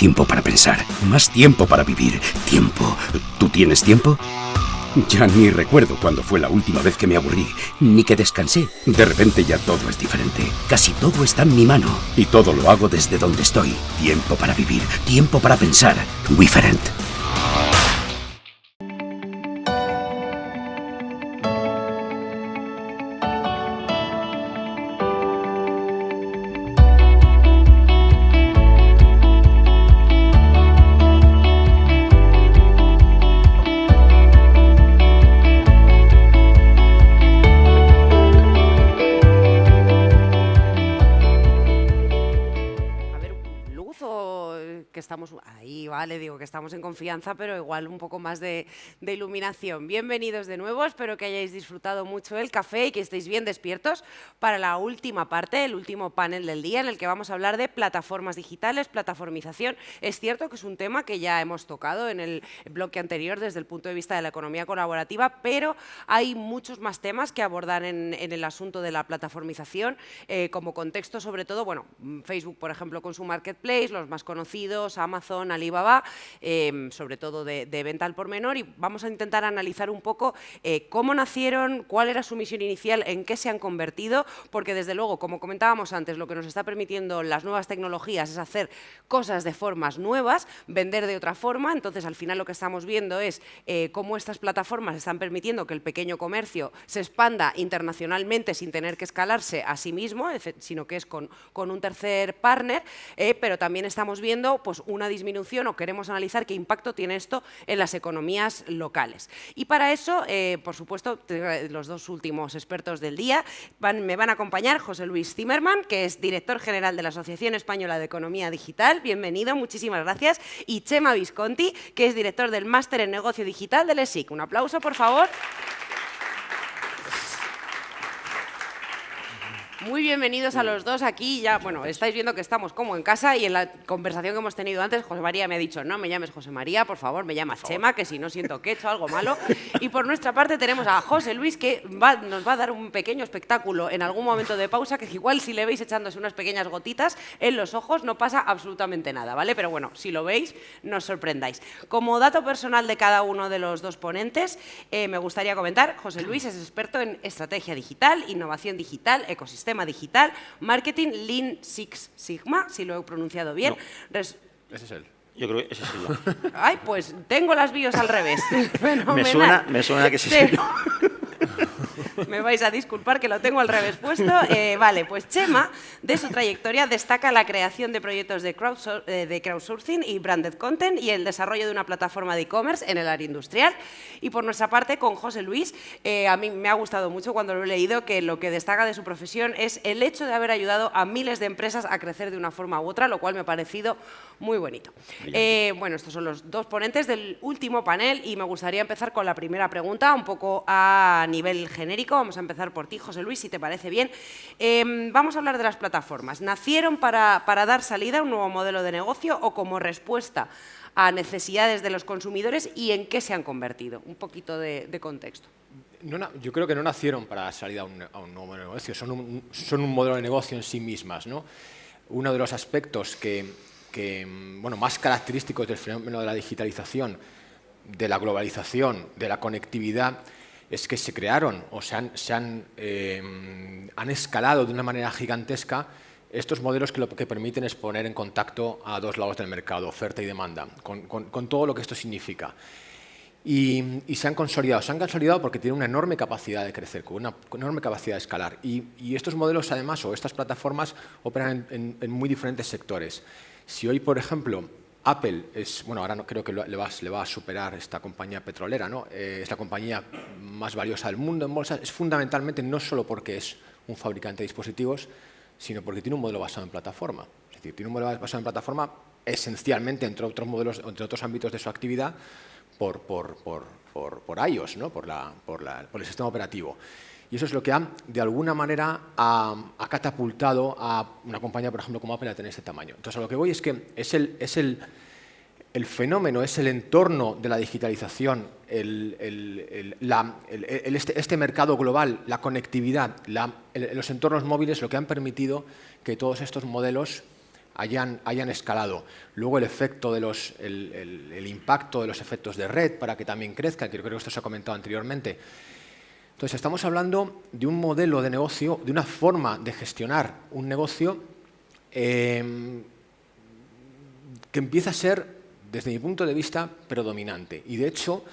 tiempo para pensar, más tiempo para vivir. Tiempo. ¿Tú tienes tiempo? Ya ni recuerdo cuándo fue la última vez que me aburrí, ni que descansé. De repente ya todo es diferente. Casi todo está en mi mano. Y todo lo hago desde donde estoy. Tiempo para vivir, tiempo para pensar. Wiferent. Vale, digo que estamos en confianza, pero igual un poco más de iluminación. Bienvenidos de nuevo, espero que hayáis disfrutado mucho el café y que estéis bien despiertos para la última parte, el último panel del día, en el que vamos a hablar de plataformas digitales, plataformización. Es cierto que es un tema que ya hemos tocado en el bloque anterior desde el punto de vista de la economía colaborativa, pero hay muchos más temas que abordar en el asunto de la plataformización, como contexto sobre todo, bueno, Facebook, por ejemplo, con su marketplace, los más conocidos, Amazon, Alibaba, sobre todo de venta al por menor, y vamos a intentar analizar un poco cómo nacieron, cuál era su misión inicial, en qué se han convertido, porque desde luego, como comentábamos antes, lo que nos está permitiendo las nuevas tecnologías es hacer cosas de formas nuevas, vender de otra forma. Entonces al final lo que estamos viendo es cómo estas plataformas están permitiendo que el pequeño comercio se expanda internacionalmente sin tener que escalarse a sí mismo, sino que es con un tercer partner, pero también estamos viendo pues, una disminución, o queremos analizar qué impacto tiene esto en las economías locales. Y para eso, por supuesto, los dos últimos expertos del día me van a acompañar José Luis Zimmermann, que es director general de la Asociación Española de Economía Digital. Bienvenido, muchísimas gracias. Y Chema Visconti, que es director del Máster en Negocio Digital del ESIC. Un aplauso, por favor. Muy bienvenidos a los dos aquí. Ya, bueno, estáis viendo que estamos como en casa, y en la conversación que hemos tenido antes, José María me ha dicho, no me llames José María, por favor, me llamas Chema, que si no siento que he hecho algo malo. Y por nuestra parte tenemos a José Luis, que nos va a dar un pequeño espectáculo en algún momento de pausa, que igual si le veis echándose unas pequeñas gotitas en los ojos no pasa absolutamente nada, ¿vale? Pero bueno, si lo veis, no os sorprendáis. Como dato personal de cada uno de los dos ponentes, me gustaría comentar, José Luis es experto en estrategia digital, innovación digital, ecosistema digital, marketing, Lean Six Sigma, si lo he pronunciado bien. No, ese es él. Yo creo que ese soy yo. Ay, pues tengo las bios al revés. me suena que sí soy yo. Me vais a disculpar que lo tengo al revés puesto. Vale, pues Chema, de su trayectoria, destaca la creación de proyectos de crowdsourcing y branded content y el desarrollo de una plataforma de e-commerce en el área industrial. Y por nuestra parte, con José Luis, a mí me ha gustado mucho cuando lo he leído que lo que destaca de su profesión es el hecho de haber ayudado a miles de empresas a crecer de una forma u otra, lo cual me ha parecido muy bonito. Bueno, estos son los dos ponentes del último panel y me gustaría empezar con la primera pregunta, un poco a nivel genérico. Vamos a empezar por ti, José Luis, si te parece bien. Vamos a hablar de las plataformas. ¿Nacieron para dar salida a un nuevo modelo de negocio o como respuesta a necesidades de los consumidores, y en qué se han convertido? Un poquito de contexto. Yo creo que no nacieron para dar salida a un nuevo modelo de negocio, son un modelo de negocio en sí mismas, ¿no? Uno de los aspectos bueno, más característicos del fenómeno de la digitalización, de la globalización, de la conectividad, es que se crearon o han escalado de una manera gigantesca estos modelos que lo que permiten es poner en contacto a dos lados del mercado, oferta y demanda, con todo lo que esto significa. Y se han consolidado porque tienen una enorme capacidad de crecer, con una enorme capacidad de escalar. Y estos modelos, además, o estas plataformas, operan en muy diferentes sectores. Si hoy, por ejemplo, Apple bueno, ahora no creo que le va a superar esta compañía petrolera, ¿no? Es la compañía más valiosa del mundo en bolsa, es fundamentalmente no solo porque es un fabricante de dispositivos, sino porque tiene un modelo basado en plataforma. Es decir, tiene un modelo basado en plataforma esencialmente, entre otros ámbitos de su actividad, por iOS, ¿no? por el sistema operativo. Y eso es lo que de alguna manera, ha catapultado a una compañía, por ejemplo, como Apple, a tener este tamaño. Entonces, a lo que voy es que es el fenómeno, es el entorno de la digitalización, este mercado global, la conectividad, los entornos móviles, lo que han permitido que todos estos modelos hayan escalado. Luego el efecto de el impacto de los efectos de red para que también crezcan, que creo que esto se ha comentado anteriormente. Entonces, estamos hablando de un modelo de negocio, de una forma de gestionar un negocio que empieza a ser, desde mi punto de vista, predominante. Y, de hecho,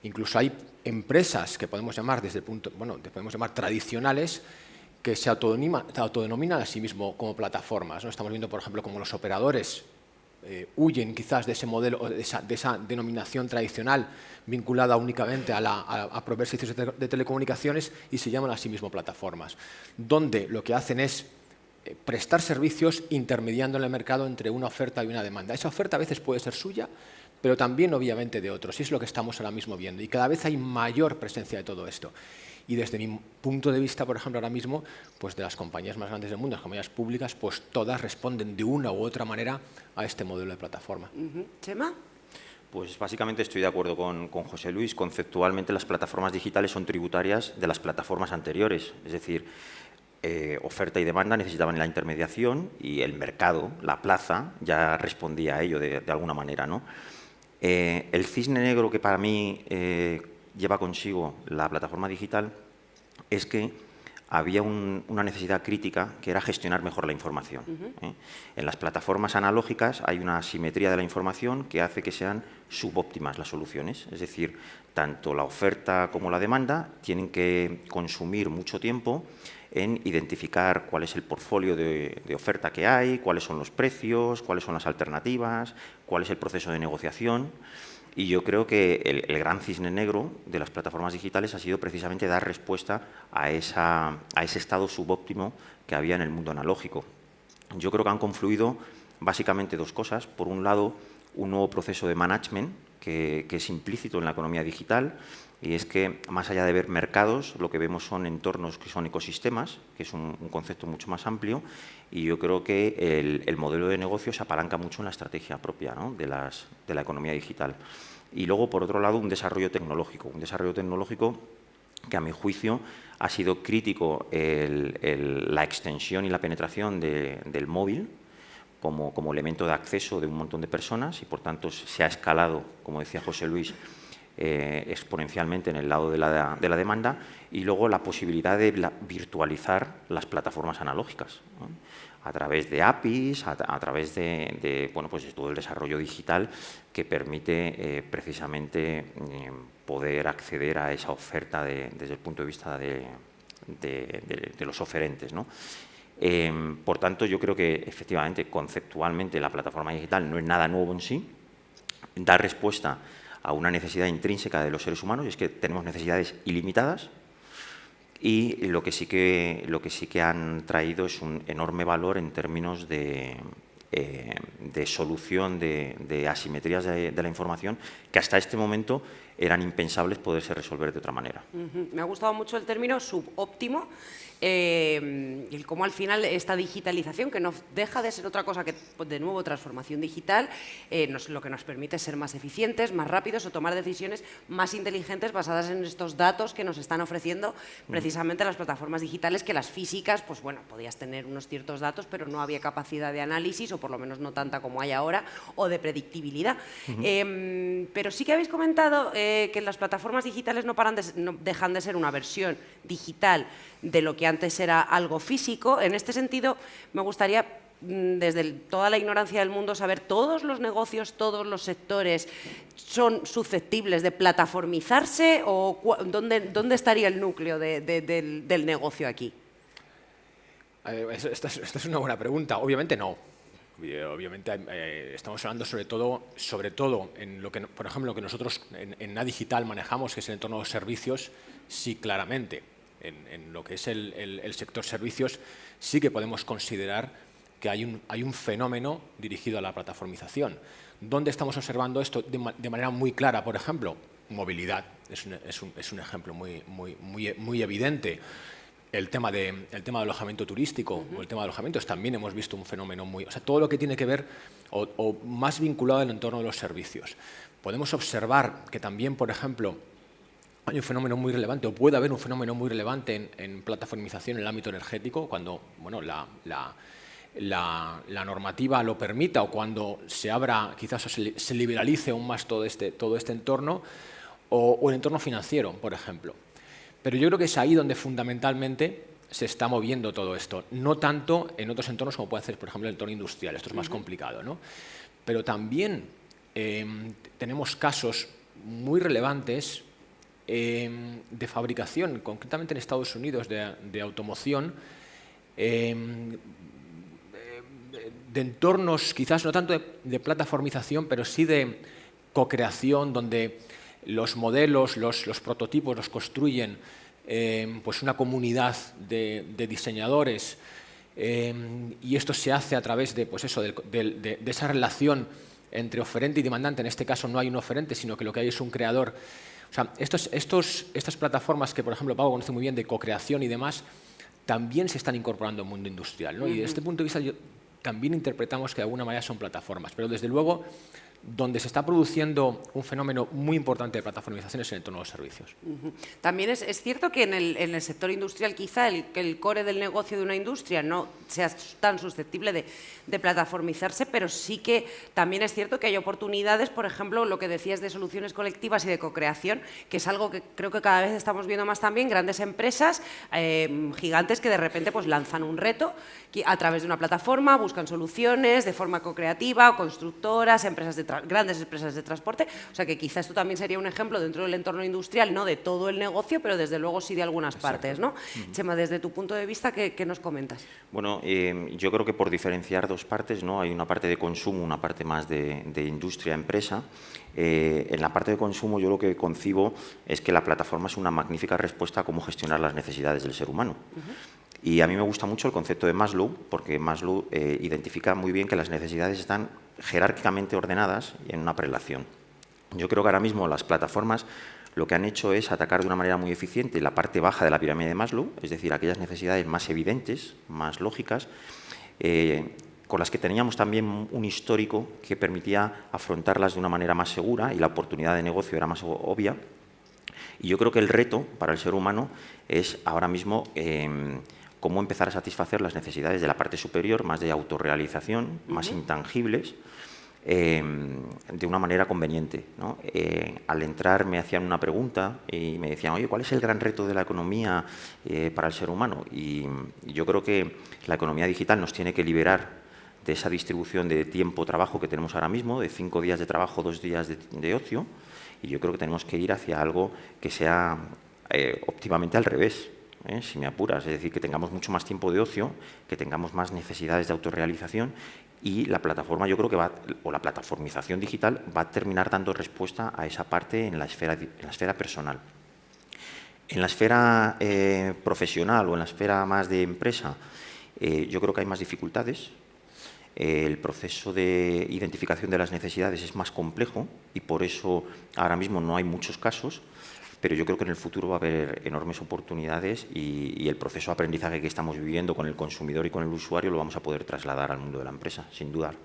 incluso hay empresas que podemos llamar podemos llamar tradicionales, que se autodenominan a sí mismos como plataformas, ¿no? Estamos viendo, por ejemplo, cómo los operadores huyen quizás de ese modelo, de esa denominación tradicional vinculada únicamente a proveer servicios de telecomunicaciones y se llaman a sí mismos plataformas, donde lo que hacen es prestar servicios intermediando en el mercado entre una oferta y una demanda. Esa oferta a veces puede ser suya, pero también obviamente de otros, y es lo que estamos ahora mismo viendo. Y cada vez hay mayor presencia de todo esto. Y desde mi punto de vista, por ejemplo, ahora mismo, pues de las compañías más grandes del mundo, las compañías públicas, pues todas responden de una u otra manera a este modelo de plataforma. ¿Chema? Pues básicamente estoy de acuerdo con José Luis. Conceptualmente las plataformas digitales son tributarias de las plataformas anteriores. Es decir, oferta y demanda necesitaban la intermediación y el mercado, la plaza, ya respondía a ello de alguna manera, ¿no? El cisne negro que para mí lleva consigo la plataforma digital es que había una necesidad crítica que era gestionar mejor la información. En las plataformas analógicas hay una asimetría de la información que hace que sean subóptimas las soluciones. Es decir, tanto la oferta como la demanda tienen que consumir mucho tiempo en identificar cuál es el portfolio de oferta que hay, cuáles son los precios, cuáles son las alternativas, cuál es el proceso de negociación. Y yo creo que el gran cisne negro de las plataformas digitales ha sido precisamente dar respuesta a ese estado subóptimo que había en el mundo analógico. Yo creo que han confluido básicamente dos cosas. Por un lado, un nuevo proceso de management que es implícito en la economía digital, y es que, más allá de ver mercados, lo que vemos son entornos que son ecosistemas, que es un concepto mucho más amplio, y yo creo que el modelo de negocio se apalanca mucho en la estrategia propia, ¿no?, de la economía digital. Y luego, por otro lado, un desarrollo tecnológico que, a mi juicio, ha sido crítico la extensión y la penetración del móvil como elemento de acceso de un montón de personas, y, por tanto, se ha escalado, como decía José Luis, exponencialmente en el lado de la demanda, y luego la posibilidad de virtualizar las plataformas analógicas, ¿no?, a través de APIs, a través de todo el desarrollo digital que permite precisamente poder acceder a esa oferta desde el punto de vista de los oferentes, ¿no? Por tanto, yo creo que efectivamente, conceptualmente, la plataforma digital no es nada nuevo en sí, da respuesta a una necesidad intrínseca de los seres humanos, y es que tenemos necesidades ilimitadas, y lo que sí que han traído es un enorme valor en términos de solución de asimetrías de la información que hasta este momento eran impensables poderse resolver de otra manera. Me ha gustado mucho el término subóptimo, y cómo al final esta digitalización, que no deja de ser otra cosa que, de nuevo, transformación digital, lo que nos permite ser más eficientes, más rápidos o tomar decisiones más inteligentes basadas en estos datos que nos están ofreciendo precisamente las plataformas digitales, que las físicas, pues bueno, podías tener unos ciertos datos, pero no había capacidad de análisis, o por lo menos no tanta como hay ahora, o de predictibilidad. Pero sí que habéis comentado que las plataformas digitales no dejan de ser una versión digital de lo que antes era algo físico. En este sentido, me gustaría, desde toda la ignorancia del mundo, saber, ¿todos los negocios, todos los sectores son susceptibles de plataformizarse, o dónde estaría el núcleo del negocio aquí? Esta es una buena pregunta. Obviamente no. Obviamente estamos hablando sobre todo en lo que, por ejemplo, lo que nosotros en NA Digital manejamos, que es el entorno de los servicios. Sí, claramente. En lo que es el sector servicios, sí que podemos considerar que hay un fenómeno dirigido a la plataformización. ¿Dónde estamos observando esto de manera muy clara? Por ejemplo, movilidad es un ejemplo muy evidente. El tema de alojamiento turístico o el tema de alojamientos, también hemos visto un fenómeno todo lo que tiene que ver o más vinculado al entorno de los servicios. Podemos observar que también, por ejemplo, hay un fenómeno muy relevante, o puede haber un fenómeno muy relevante en plataformización en el ámbito energético, cuando la normativa lo permita o cuando se abra, quizás se liberalice aún más todo este entorno, o el entorno financiero, por ejemplo. Pero yo creo que es ahí donde fundamentalmente se está moviendo todo esto, no tanto en otros entornos como puede ser, por ejemplo, el entorno industrial. Esto es más complicado, ¿no? Pero también tenemos casos muy relevantes de fabricación, concretamente en Estados Unidos, de automoción, de entornos quizás no tanto de plataformización, pero sí de co-creación, donde los modelos, los prototipos los construyen pues una comunidad de diseñadores, y esto se hace a través de, pues eso, de esa relación entre oferente y demandante. En este caso no hay un oferente, sino que lo que hay es un creador. O sea, estas plataformas que, por ejemplo, Pablo conoce muy bien, de co-creación y demás, también se están incorporando al mundo industrial, ¿no? Y desde este punto de vista también interpretamos que de alguna manera son plataformas, pero desde luego donde se está produciendo un fenómeno muy importante de plataformización es en el entorno de los servicios. También es cierto que en el sector industrial quizá el core del negocio de una industria no sea tan susceptible de plataformizarse, pero sí que también es cierto que hay oportunidades, por ejemplo, lo que decías de soluciones colectivas y de co-creación, que es algo que creo que cada vez estamos viendo más también, grandes empresas gigantes que de repente pues lanzan un reto a través de una plataforma, buscan soluciones de forma co-creativa, constructoras, grandes empresas de transporte. O sea que quizás esto también sería un ejemplo dentro del entorno industrial, no de todo el negocio, pero desde luego sí de algunas partes, ¿no? Chema, desde tu punto de vista, ¿qué nos comentas? Bueno, yo creo que por diferenciar dos partes, ¿no? Hay una parte de consumo, una parte más de industria-empresa. En la parte de consumo yo lo que concibo es que la plataforma es una magnífica respuesta a cómo gestionar las necesidades del ser humano. Y a mí me gusta mucho el concepto de Maslow, porque Maslow identifica muy bien que las necesidades están jerárquicamente ordenadas en una prelación. Yo creo que ahora mismo las plataformas lo que han hecho es atacar de una manera muy eficiente la parte baja de la pirámide de Maslow, es decir, aquellas necesidades más evidentes, más lógicas, con las que teníamos también un histórico que permitía afrontarlas de una manera más segura y la oportunidad de negocio era más obvia. Y yo creo que el reto para el ser humano es ahora mismo cómo empezar a satisfacer las necesidades de la parte superior, más de autorrealización, más intangibles, de una manera conveniente, ¿no? Al entrar me hacían una pregunta y me decían, oye, ¿cuál es el gran reto de la economía para el ser humano? Y yo creo que la economía digital nos tiene que liberar de esa distribución de tiempo-trabajo que tenemos ahora mismo, de 5 días de trabajo, 2 días de ocio, y yo creo que tenemos que ir hacia algo que sea óptimamente al revés, si me apuras, es decir, que tengamos mucho más tiempo de ocio, que tengamos más necesidades de autorrealización, y la plataforma, yo creo que o la plataformización digital va a terminar dando respuesta a esa parte en la esfera personal. En la esfera profesional o en la esfera más de empresa, yo creo que hay más dificultades. El proceso de identificación de las necesidades es más complejo y por eso ahora mismo no hay muchos casos, pero yo creo que en el futuro va a haber enormes oportunidades y el proceso de aprendizaje que estamos viviendo con el consumidor y con el usuario lo vamos a poder trasladar al mundo de la empresa, sin dudar.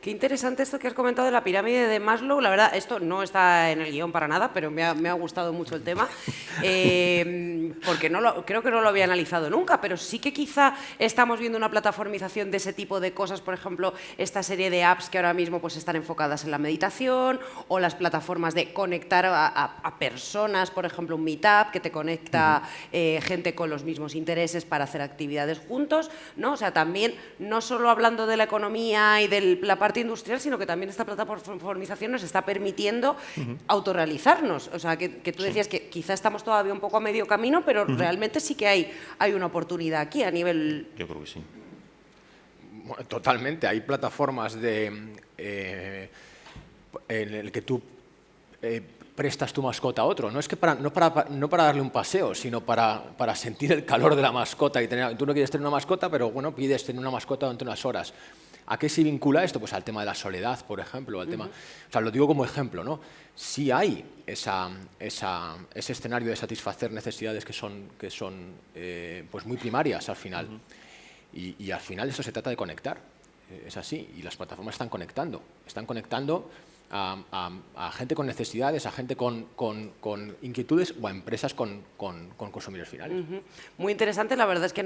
Qué interesante esto que has comentado de la pirámide de Maslow. La verdad, esto no está en el guión para nada, pero me ha gustado mucho el tema, porque creo que no lo había analizado nunca, pero sí que quizá estamos viendo una plataformización de ese tipo de cosas, por ejemplo, esta serie de apps que ahora mismo pues, están enfocadas en la meditación, o las plataformas de conectar a personas, por ejemplo, un Meetup que te conecta gente con los mismos intereses para hacer actividades juntos, ¿no? O sea, también no solo hablando de la economía y de la parte industrial, sino que también esta plataformización nos está permitiendo autorrealizarnos. O sea, que tú decías que quizá estamos todavía un poco a medio camino, pero realmente sí que hay una oportunidad aquí a nivel... Yo creo que sí. Bueno, totalmente. Hay plataformas en el que tú prestas tu mascota a otro. No es que no para darle un paseo, sino para sentir el calor de la mascota. Tú no quieres tener una mascota, pero bueno, pides tener una mascota durante unas horas. ¿A qué se vincula esto? Pues al tema de la soledad, por ejemplo. Al tema, o sea, lo digo como ejemplo, ¿no? Sí hay ese escenario de satisfacer necesidades que son pues muy primarias al final. Y al final esto se trata de conectar. Es así. Y las plataformas están conectando. Están conectando a gente con necesidades, a gente con inquietudes o a empresas con consumidores finales. Muy interesante. La verdad es que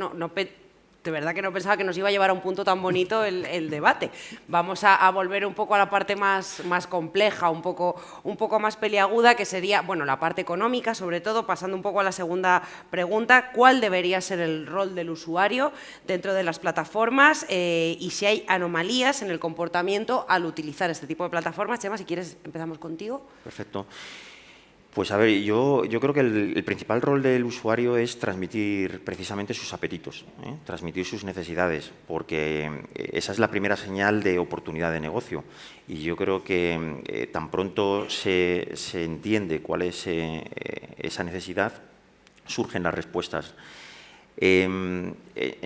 de verdad que no pensaba que nos iba a llevar a un punto tan bonito el debate. Vamos a volver un poco a la parte más compleja, un poco más peliaguda, que sería, bueno, la parte económica, sobre todo, pasando un poco a la segunda pregunta, ¿cuál debería ser el rol del usuario dentro de las plataformas y si hay anomalías en el comportamiento al utilizar este tipo de plataformas? Chema, si quieres, empezamos contigo. Perfecto. Pues a ver, yo creo que el principal rol del usuario es transmitir precisamente sus apetitos, transmitir sus necesidades, porque esa es la primera señal de oportunidad de negocio. Y yo creo que tan pronto se entiende cuál es esa necesidad, surgen las respuestas. En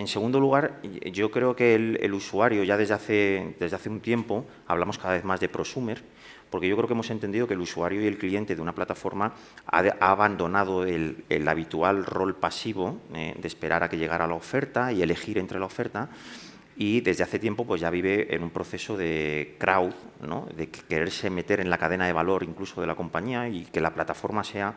segundo lugar, yo creo que el usuario, ya desde hace un tiempo, hablamos cada vez más de prosumer, porque yo creo que hemos entendido que el usuario y el cliente de una plataforma ha abandonado el habitual rol pasivo de esperar a que llegara la oferta y elegir entre la oferta, y desde hace tiempo pues ya vive en un proceso de crowd, ¿no? De quererse meter en la cadena de valor incluso de la compañía y que la plataforma sea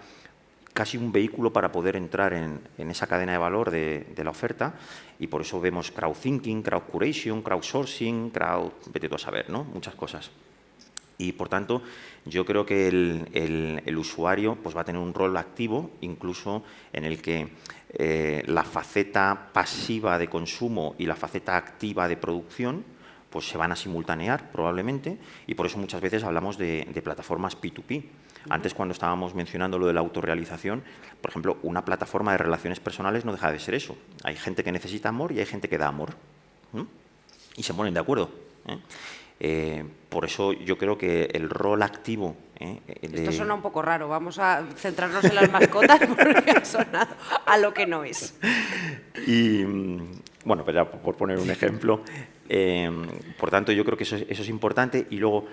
casi un vehículo para poder entrar en esa cadena de valor de la oferta, y por eso vemos crowd thinking, crowd curation, crowdsourcing, vete tú a saber, ¿no? Muchas cosas. Y, por tanto, yo creo que el usuario pues, va a tener un rol activo, incluso en el que la faceta pasiva de consumo y la faceta activa de producción pues, se van a simultanear, probablemente, y por eso muchas veces hablamos de plataformas P2P. Antes, cuando estábamos mencionando lo de la autorrealización, por ejemplo, una plataforma de relaciones personales no deja de ser eso. Hay gente que necesita amor y hay gente que da amor. Y se ponen de acuerdo. Por eso yo creo que el rol activo... Esto suena un poco raro, vamos a centrarnos en las mascotas porque ha sonado a lo que no es. Y, bueno, pues ya por poner un ejemplo, por tanto yo creo que eso es importante. Y luego,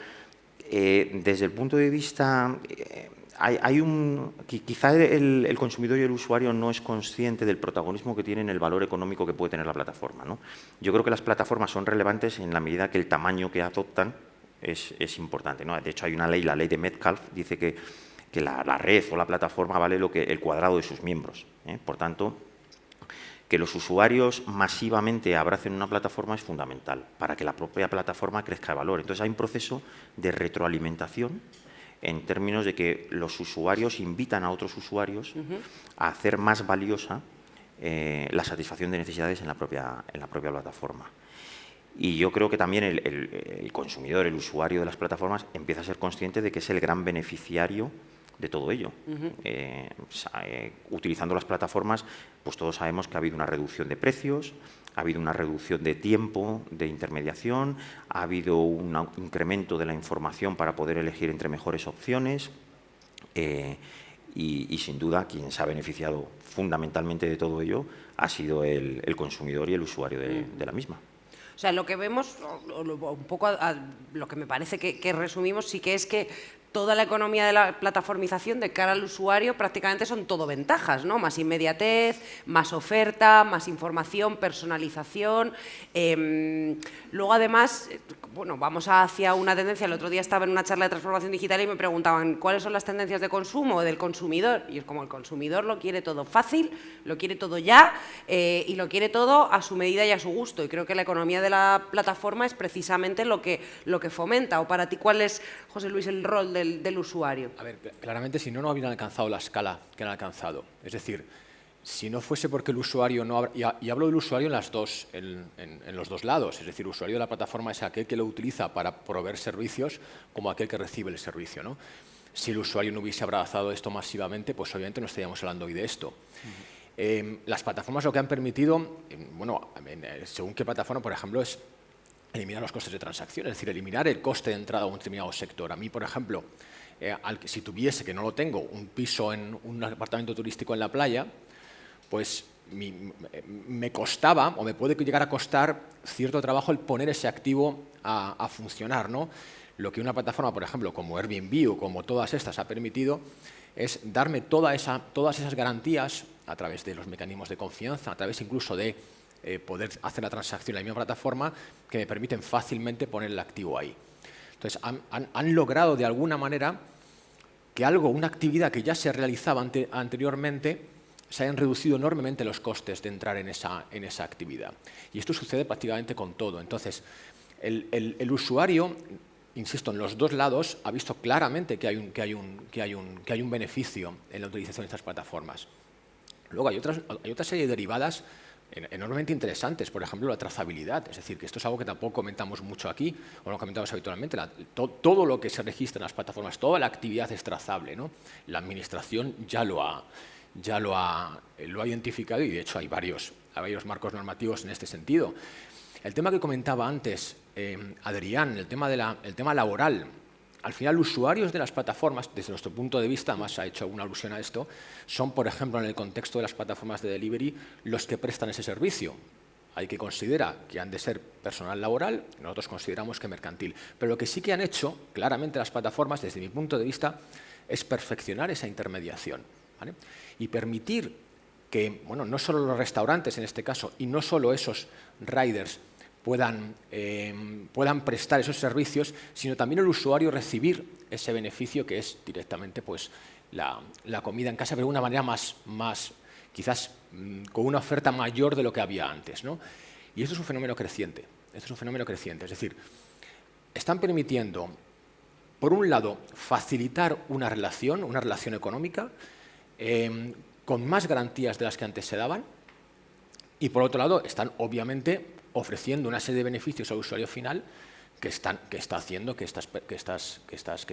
desde el punto de vista... quizá el consumidor y el usuario no es consciente del protagonismo que tiene en el valor económico que puede tener la plataforma, ¿no? Yo creo que las plataformas son relevantes en la medida que el tamaño que adoptan es importante, ¿no? De hecho, hay una ley, la ley de Metcalfe, dice que la red o la plataforma vale el cuadrado de sus miembros, ¿eh? Por tanto, que los usuarios masivamente abracen una plataforma es fundamental para que la propia plataforma crezca de valor. Entonces, hay un proceso de retroalimentación en términos de que los usuarios invitan a otros usuarios a hacer más valiosa la satisfacción de necesidades en la propia plataforma. Y yo creo que también el consumidor, el usuario de las plataformas, empieza a ser consciente de que es el gran beneficiario de todo ello. Utilizando las plataformas, pues todos sabemos que ha habido una reducción de precios, ha habido una reducción de tiempo de intermediación, ha habido un incremento de la información para poder elegir entre mejores opciones y sin duda quien se ha beneficiado fundamentalmente de todo ello ha sido el consumidor y el usuario de la misma. O sea, lo que vemos, un poco lo que me parece que resumimos, sí que es que toda la economía de la plataformización de cara al usuario prácticamente son todo ventajas, ¿no? Más inmediatez, más oferta, más información, personalización. Luego, además, bueno, vamos hacia una tendencia. El otro día estaba en una charla de transformación digital y me preguntaban cuáles son las tendencias de consumo del consumidor. Y es como el consumidor lo quiere todo fácil, lo quiere todo ya y lo quiere todo a su medida y a su gusto. Y creo que la economía de la plataforma es precisamente lo que fomenta. O para ti, ¿cuál es, José Luis, el rol del usuario? A ver, claramente si no habrían alcanzado la escala que han alcanzado. Es decir, si no fuese porque el usuario no... Y hablo del usuario en los dos lados. Es decir, el usuario de la plataforma es aquel que lo utiliza para proveer servicios como aquel que recibe el servicio, ¿no? Si el usuario no hubiese abrazado esto masivamente, pues obviamente no estaríamos hablando hoy de esto. Las plataformas lo que han permitido, según qué plataforma, por ejemplo, es eliminar los costes de transacción, es decir, eliminar el coste de entrada a un determinado sector. A mí, por ejemplo, si tuviese, que no lo tengo, un piso en un apartamento turístico en la playa, pues me costaba, o me puede llegar a costar cierto trabajo el poner ese activo a funcionar, ¿no? Lo que una plataforma, por ejemplo, como Airbnb o como todas estas ha permitido es darme todas esas garantías a través de los mecanismos de confianza, a través incluso de poder hacer la transacción en la misma plataforma, que me permiten fácilmente poner el activo ahí. Entonces, han logrado de alguna manera que una actividad que ya se realizaba anteriormente, se hayan reducido enormemente los costes de entrar en esa actividad. Y esto sucede prácticamente con todo. Entonces, el usuario, insisto, en los dos lados ha visto claramente que hay un beneficio en la utilización de estas plataformas. Luego hay otra serie de derivadas enormemente interesantes, por ejemplo, la trazabilidad. Es decir, que esto es algo que tampoco comentamos mucho aquí, o no comentamos habitualmente. Todo lo que se registra en las plataformas, toda la actividad es trazable, ¿no? La administración ya lo ha identificado y, de hecho, hay varios marcos normativos en este sentido. El tema que comentaba antes Adrián, el tema laboral. Al final, usuarios de las plataformas, desde nuestro punto de vista, más ha hecho alguna alusión a esto, son, por ejemplo, en el contexto de las plataformas de delivery, los que prestan ese servicio. Hay que considerar que han de ser personal laboral, nosotros consideramos que mercantil. Pero lo que sí que han hecho, claramente, las plataformas, desde mi punto de vista, es perfeccionar esa intermediación, ¿vale? Y permitir que, bueno, no solo los restaurantes, en este caso, y no solo esos riders, puedan prestar esos servicios, sino también el usuario recibir ese beneficio que es directamente pues, la comida en casa, pero de una manera más quizás con una oferta mayor de lo que había antes, ¿no? Y esto es un fenómeno creciente. Es decir, están permitiendo, por un lado, facilitar una relación económica con más garantías de las que antes se daban, y por otro lado, están obviamente ofreciendo una serie de beneficios al usuario final que está haciendo que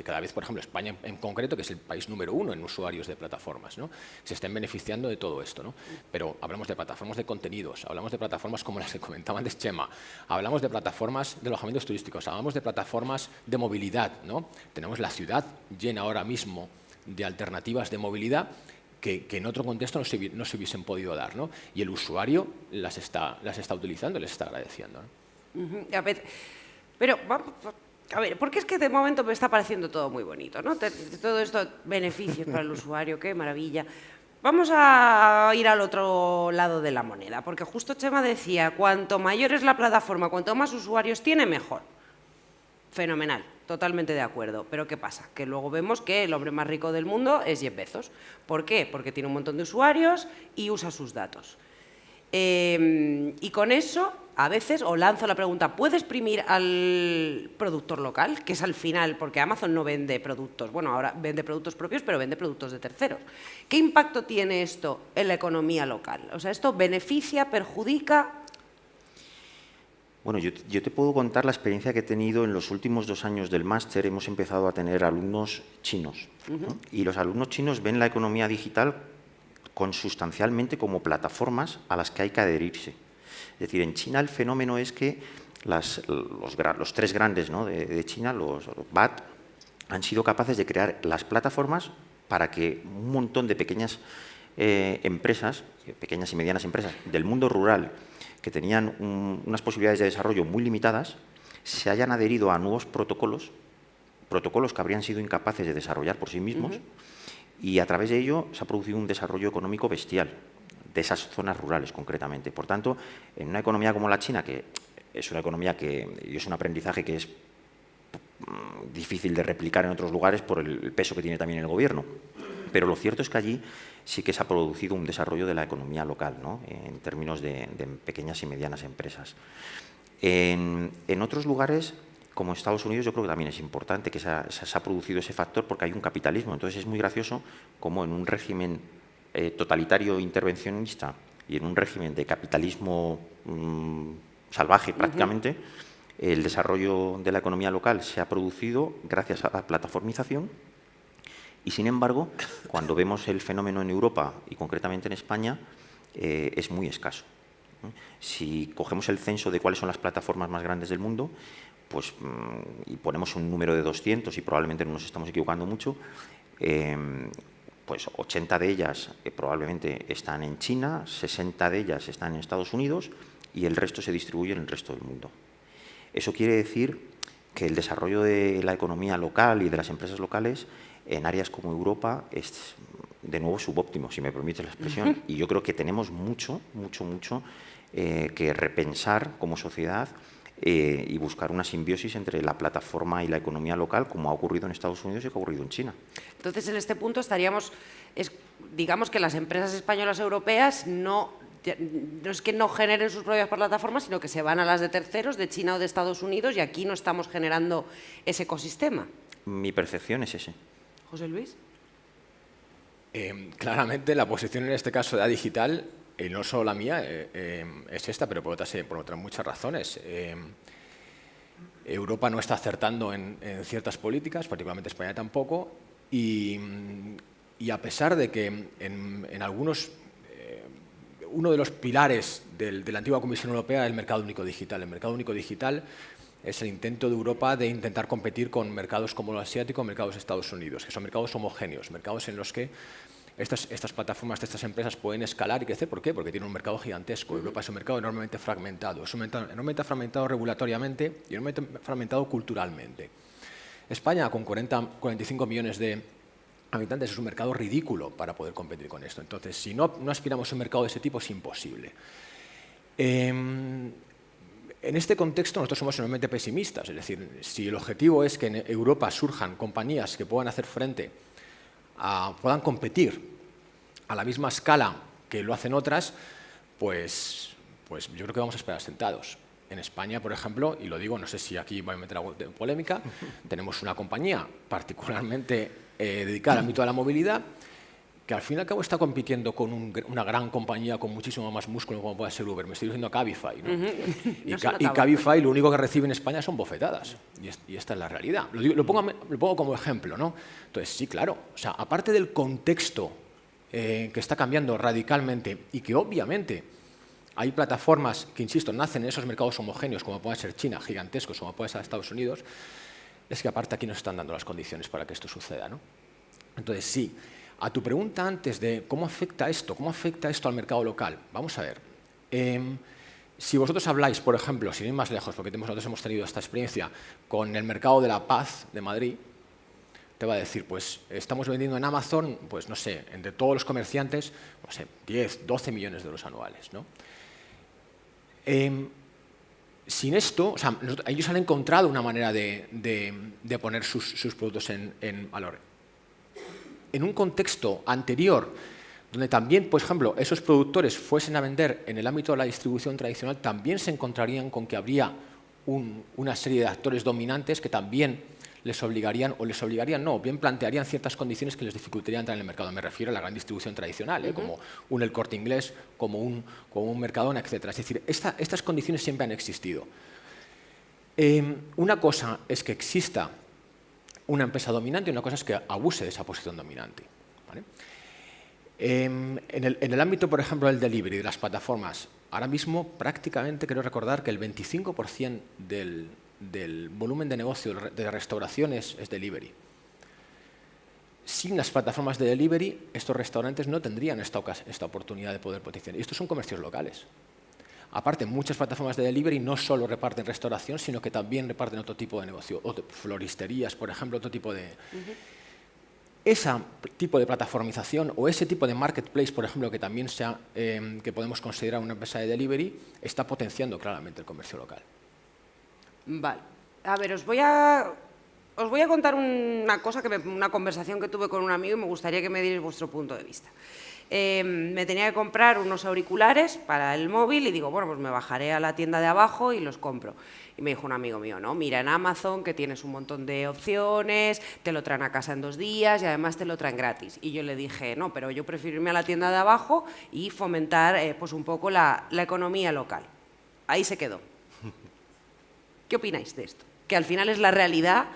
cada vez, por ejemplo, España en concreto, que es el país número 1 en usuarios de plataformas, ¿no?, se estén beneficiando de todo esto, ¿no? Pero hablamos de plataformas de contenidos, hablamos de plataformas como las que comentaba antes Chema, hablamos de plataformas de alojamientos turísticos, hablamos de plataformas de movilidad, ¿no? Tenemos la ciudad llena ahora mismo de alternativas de movilidad que en otro contexto no se hubiesen podido dar, ¿no? Y el usuario las está utilizando, les está agradeciendo, ¿no? A ver, pero a ver, porque es que de momento me está pareciendo todo muy bonito, ¿no? Todo esto, beneficios para el usuario, qué maravilla. Vamos a ir al otro lado de la moneda, porque justo Chema decía, cuanto mayor es la plataforma, cuanto más usuarios tiene, mejor. Fenomenal, totalmente de acuerdo. Pero ¿qué pasa? Que luego vemos que el hombre más rico del mundo es Jeff Bezos. ¿Por qué? Porque tiene un montón de usuarios y usa sus datos. Y con eso, a veces, os lanzo la pregunta, ¿puede exprimir al productor local? Que es al final, porque Amazon no vende productos, bueno, ahora vende productos propios, pero vende productos de terceros. ¿Qué impacto tiene esto en la economía local? O sea, ¿esto beneficia, perjudica? Bueno, yo te puedo contar la experiencia que he tenido en los últimos 2 años del máster. Hemos empezado a tener alumnos chinos, ¿no? Y los alumnos chinos ven la economía digital consustancialmente como plataformas a las que hay que adherirse. Es decir, en China el fenómeno es que los 3 grandes, ¿no?, de China, los BAT, han sido capaces de crear las plataformas para que un montón de pequeñas empresas, pequeñas y medianas empresas del mundo rural, que tenían unas posibilidades de desarrollo muy limitadas, se hayan adherido a nuevos protocolos que habrían sido incapaces de desarrollar por sí mismos, y a través de ello se ha producido un desarrollo económico bestial de esas zonas rurales concretamente. Por tanto, en una economía como la China, que es una economía y es un aprendizaje que es difícil de replicar en otros lugares por el peso que tiene también el gobierno, pero lo cierto es que allí sí que se ha producido un desarrollo de la economía local, ¿no?, en términos de pequeñas y medianas empresas. En otros lugares, como Estados Unidos, yo creo que también es importante que se ha producido ese factor porque hay un capitalismo. Entonces es muy gracioso como en un régimen totalitario intervencionista y en un régimen de capitalismo salvaje prácticamente, el desarrollo de la economía local se ha producido gracias a la plataformización. Y, sin embargo, cuando vemos el fenómeno en Europa y concretamente en España, es muy escaso. Si cogemos el censo de cuáles son las plataformas más grandes del mundo, pues, y ponemos un número de 200, y probablemente no nos estamos equivocando mucho, pues 80 de ellas probablemente están en China, 60 de ellas están en Estados Unidos y el resto se distribuye en el resto del mundo. Eso quiere decir que el desarrollo de la economía local y de las empresas locales en áreas como Europa es, de nuevo, subóptimo, si me permite la expresión. Y yo creo que tenemos mucho que repensar como sociedad y buscar una simbiosis entre la plataforma y la economía local, como ha ocurrido en Estados Unidos y que ha ocurrido en China. Entonces, en este punto estaríamos digamos que las empresas españolas europeas no es que no generen sus propias plataformas, sino que se van a las de terceros, de China o de Estados Unidos, y aquí no estamos generando ese ecosistema. Mi percepción es ese. José Luis. Claramente la posición en este caso de digital, no solo la mía, es esta, pero por otras muchas razones. Europa no está acertando en ciertas políticas, particularmente España tampoco, y a pesar de que en algunos, uno de los pilares de la antigua Comisión Europea es el mercado único digital. El mercado único digital es el intento de Europa de intentar competir con mercados como el asiático, mercados de Estados Unidos, que son mercados homogéneos, mercados en los que estas plataformas de estas empresas pueden escalar y crecer. ¿Por qué? Porque tienen un mercado gigantesco. Europa es un mercado enormemente fragmentado. Es un mercado enormemente fragmentado regulatoriamente y enormemente fragmentado culturalmente. España, con 45 millones de habitantes, es un mercado ridículo para poder competir con esto. Entonces, si no aspiramos a un mercado de ese tipo, es imposible. En este contexto, nosotros somos enormemente pesimistas. Es decir, si el objetivo es que en Europa surjan compañías que puedan hacer frente puedan competir a la misma escala que lo hacen otras, pues yo creo que vamos a esperar sentados. En España, por ejemplo, y lo digo, no sé si aquí voy a meter algo de polémica, tenemos una compañía particularmente dedicada al ámbito de la movilidad, que al fin y al cabo está compitiendo con una gran compañía con muchísimo más músculo como puede ser Uber. Me estoy diciendo Cabify, ¿no? Y Cabify lo único que recibe en España son bofetadas. Y esta es la realidad. Lo pongo como ejemplo, ¿no? Entonces, sí, claro. O sea, aparte del contexto que está cambiando radicalmente y que obviamente hay plataformas que, insisto, nacen en esos mercados homogéneos, como puede ser China, gigantescos, como puede ser Estados Unidos, es que aparte aquí nos están dando las condiciones para que esto suceda, ¿no? Entonces, sí. A tu pregunta antes de cómo afecta esto al mercado local, vamos a ver. Si vosotros habláis, por ejemplo, sin ir más lejos, porque nosotros hemos tenido esta experiencia con el mercado de La Paz de Madrid, te va a decir, pues estamos vendiendo en Amazon, pues no sé, entre todos los comerciantes, no sé, 10, 12 millones de euros anuales, ¿no? Sin esto, o sea, ellos han encontrado una manera de poner sus productos en valor. En un contexto anterior, donde también, por ejemplo, esos productores fuesen a vender en el ámbito de la distribución tradicional, también se encontrarían con que habría una serie de actores dominantes que también bien plantearían ciertas condiciones que les dificultarían entrar en el mercado. Me refiero a la gran distribución tradicional, como El Corte Inglés, como un Mercadona, etc. Es decir, estas condiciones siempre han existido. Una cosa es que exista una empresa dominante y una cosa es que abuse de esa posición dominante, ¿vale? En el ámbito, por ejemplo, del delivery, de las plataformas, ahora mismo prácticamente quiero recordar que el 25% del volumen de negocio de restauraciones es delivery. Sin las plataformas de delivery, estos restaurantes no tendrían esta oportunidad de poder potenciar. Y estos son comercios locales. Aparte, muchas plataformas de delivery no solo reparten restauración, sino que también reparten otro tipo de negocio, floristerías, por ejemplo, otro tipo de... Ese tipo de plataformización o ese tipo de marketplace, por ejemplo, que también que podemos considerar una empresa de delivery, está potenciando claramente el comercio local. Vale. A ver, os voy a contar una conversación que tuve con un amigo y me gustaría que me dierais vuestro punto de vista. Me tenía que comprar unos auriculares para el móvil y digo, bueno, pues me bajaré a la tienda de abajo y los compro. Y me dijo un amigo mío, no, mira en Amazon que tienes un montón de opciones, te lo traen a casa en 2 días y además te lo traen gratis. Y yo le dije, no, pero yo prefiero irme a la tienda de abajo y fomentar pues un poco la economía local. Ahí se quedó. ¿Qué opináis de esto? Que al final es la realidad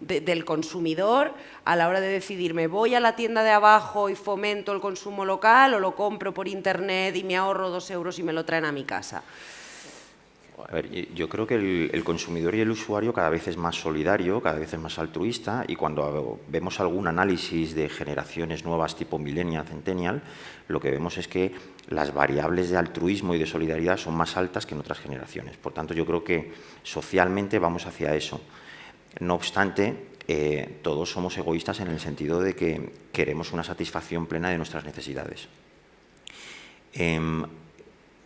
del consumidor a la hora de decidir, ¿me voy a la tienda de abajo y fomento el consumo local o lo compro por internet y me ahorro 2 euros y me lo traen a mi casa? A ver, yo creo que el consumidor y el usuario cada vez es más solidario, cada vez es más altruista, y cuando vemos algún análisis de generaciones nuevas tipo millennial, centennial, lo que vemos es que las variables de altruismo y de solidaridad son más altas que en otras generaciones. Por tanto, yo creo que socialmente vamos hacia eso. No obstante, todos somos egoístas en el sentido de que queremos una satisfacción plena de nuestras necesidades.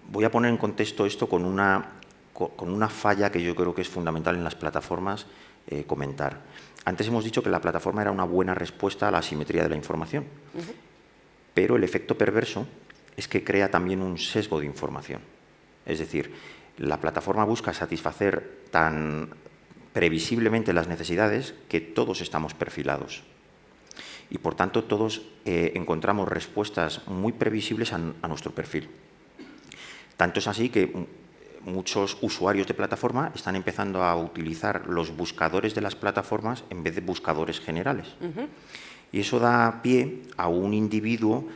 Voy a poner en contexto esto con una falla que yo creo que es fundamental en las plataformas comentar. Antes hemos dicho que la plataforma era una buena respuesta a la asimetría de la información. pero el efecto perverso es que crea también un sesgo de información. Es decir, la plataforma busca satisfacer tan previsiblemente las necesidades que todos estamos perfilados. Y, por tanto, todos encontramos respuestas muy previsibles a nuestro perfil. Tanto es así que muchos usuarios de plataforma están empezando a utilizar los buscadores de las plataformas en vez de buscadores generales. Y eso da pie a un individuo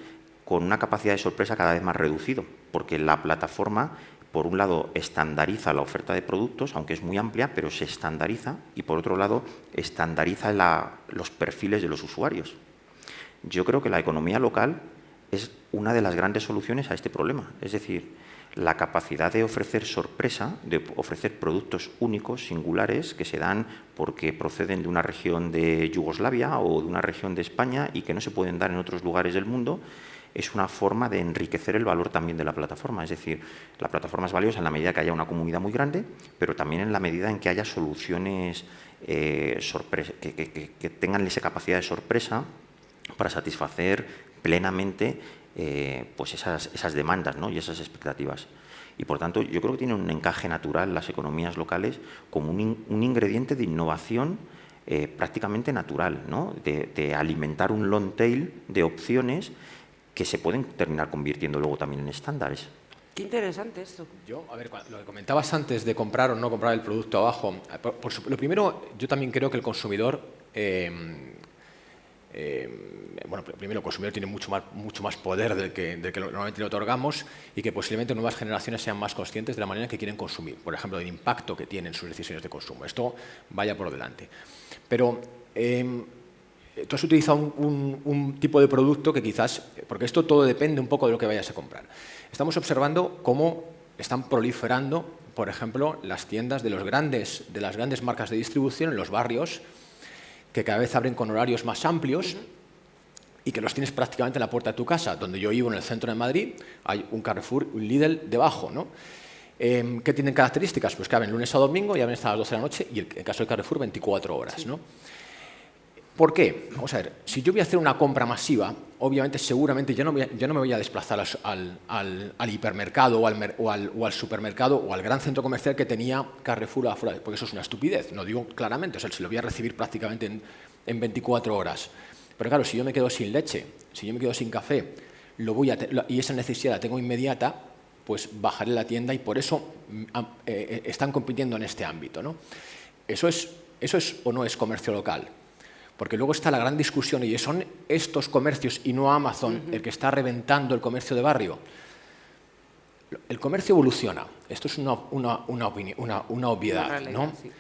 con una capacidad de sorpresa cada vez más reducido, porque la plataforma, por un lado, estandariza la oferta de productos, aunque es muy amplia, pero se estandariza, y por otro lado, estandariza los perfiles de los usuarios. Yo creo que la economía local es una de las grandes soluciones a este problema. Es decir, la capacidad de ofrecer sorpresa, de ofrecer productos únicos, singulares, que se dan porque proceden de una región de Yugoslavia o de una región de España y que no se pueden dar en otros lugares del mundo, es una forma de enriquecer el valor también de la plataforma. Es decir, la plataforma es valiosa en la medida que haya una comunidad muy grande, pero también en la medida en que haya soluciones que tengan esa capacidad de sorpresa para satisfacer plenamente pues esas demandas, ¿no? Y esas expectativas. Y, por tanto, yo creo que tiene un encaje natural las economías locales como un ingrediente de innovación prácticamente natural, ¿no? De alimentar un long tail de opciones que se pueden terminar convirtiendo luego también en estándares. Qué interesante esto. Yo, a ver, lo que comentabas antes de comprar o no comprar el producto abajo, lo primero, yo también creo que el consumidor, bueno, primero el consumidor tiene mucho más poder del que normalmente le otorgamos y que posiblemente nuevas generaciones sean más conscientes de la manera en que quieren consumir, por ejemplo, del impacto que tienen sus decisiones de consumo. Esto vaya por delante. Pero tú has utilizado un tipo de producto que quizás, porque esto todo depende un poco de lo que vayas a comprar. Estamos observando cómo están proliferando, por ejemplo, las tiendas de las grandes marcas de distribución en los barrios, que cada vez abren con horarios más amplios y que los tienes prácticamente en la puerta de tu casa. Donde yo vivo, en el centro de Madrid, hay un Carrefour, un Lidl debajo, ¿no? ¿Qué tienen características? Pues que abren lunes a domingo y abren hasta las 12 de la noche y, en el caso del Carrefour, 24 horas, ¿no? ¿Por qué? Vamos a ver, si yo voy a hacer una compra masiva, obviamente, seguramente yo no me voy a desplazar al hipermercado o al supermercado o al gran centro comercial que tenía Carrefour afuera, porque eso es una estupidez, no digo claramente, o sea, si lo voy a recibir prácticamente en 24 horas. Pero claro, si yo me quedo sin leche, si yo me quedo sin café, y esa necesidad la tengo inmediata, pues bajaré la tienda y por eso están compitiendo en este ámbito, ¿no? ¿Eso es o no es comercio local? Porque luego está la gran discusión y son estos comercios y no Amazon el que está reventando el comercio de barrio. El comercio evoluciona. Esto es una obviedad, ¿no? Sí.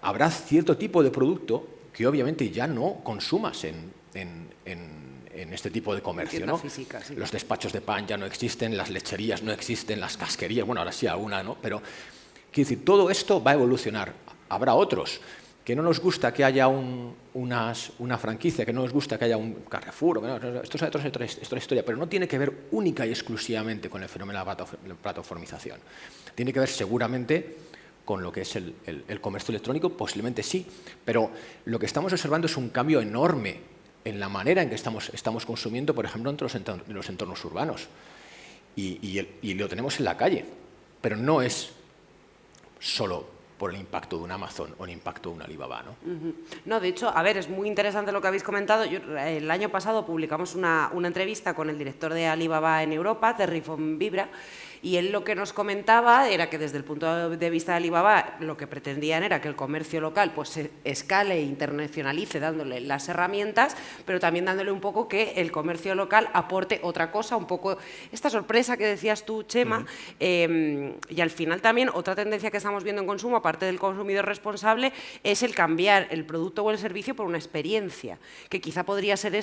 Habrá cierto tipo de producto que obviamente ya no consumas en este tipo de comercio, ¿no? Física, sí. Los despachos de pan ya no existen, las lecherías no existen, las casquerías, bueno, ahora sí alguna, ¿no? Pero, quiero decir, todo esto va a evolucionar. Habrá otros que no nos gusta que haya una franquicia, que no nos gusta que haya un Carrefour, esto es otra historia, pero no tiene que ver única y exclusivamente con el fenómeno de la plataformización. Tiene que ver seguramente con lo que es el comercio electrónico, posiblemente sí, pero lo que estamos observando es un cambio enorme en la manera en que estamos consumiendo, por ejemplo, entre los entornos urbanos. Y lo tenemos en la calle, pero no es solo por el impacto de un Amazon o el impacto de un Alibaba, ¿no? No, de hecho, a ver, es muy interesante lo que habéis comentado. El año pasado publicamos una entrevista con el director de Alibaba en Europa, Terry von Vibra, y él lo que nos comentaba era que desde el punto de vista de Alibaba lo que pretendían era que el comercio local pues se escale e internacionalice dándole las herramientas, pero también dándole un poco que el comercio local aporte otra cosa, un poco esta sorpresa que decías tú, Chema, y al final también otra tendencia que estamos viendo en consumo, aparte del consumidor responsable, es el cambiar el producto o el servicio por una experiencia, que quizá podría ser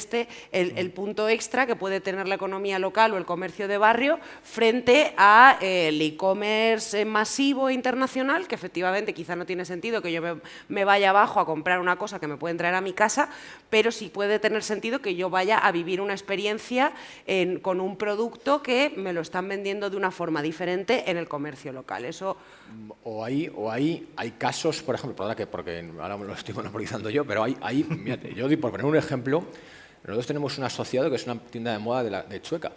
el punto extra que puede tener la economía local o el comercio de barrio frente a el e-commerce masivo e internacional, que efectivamente quizá no tiene sentido que yo me vaya abajo a comprar una cosa que me pueden traer a mi casa, pero sí puede tener sentido que yo vaya a vivir una experiencia con un producto que me lo están vendiendo de una forma diferente en el comercio local. Eso... hay casos, por ejemplo, porque ahora lo estoy monopolizando yo, pero hay mírate, yo por poner un ejemplo, Nosotros tenemos un asociado que es una tienda de moda de Chueca.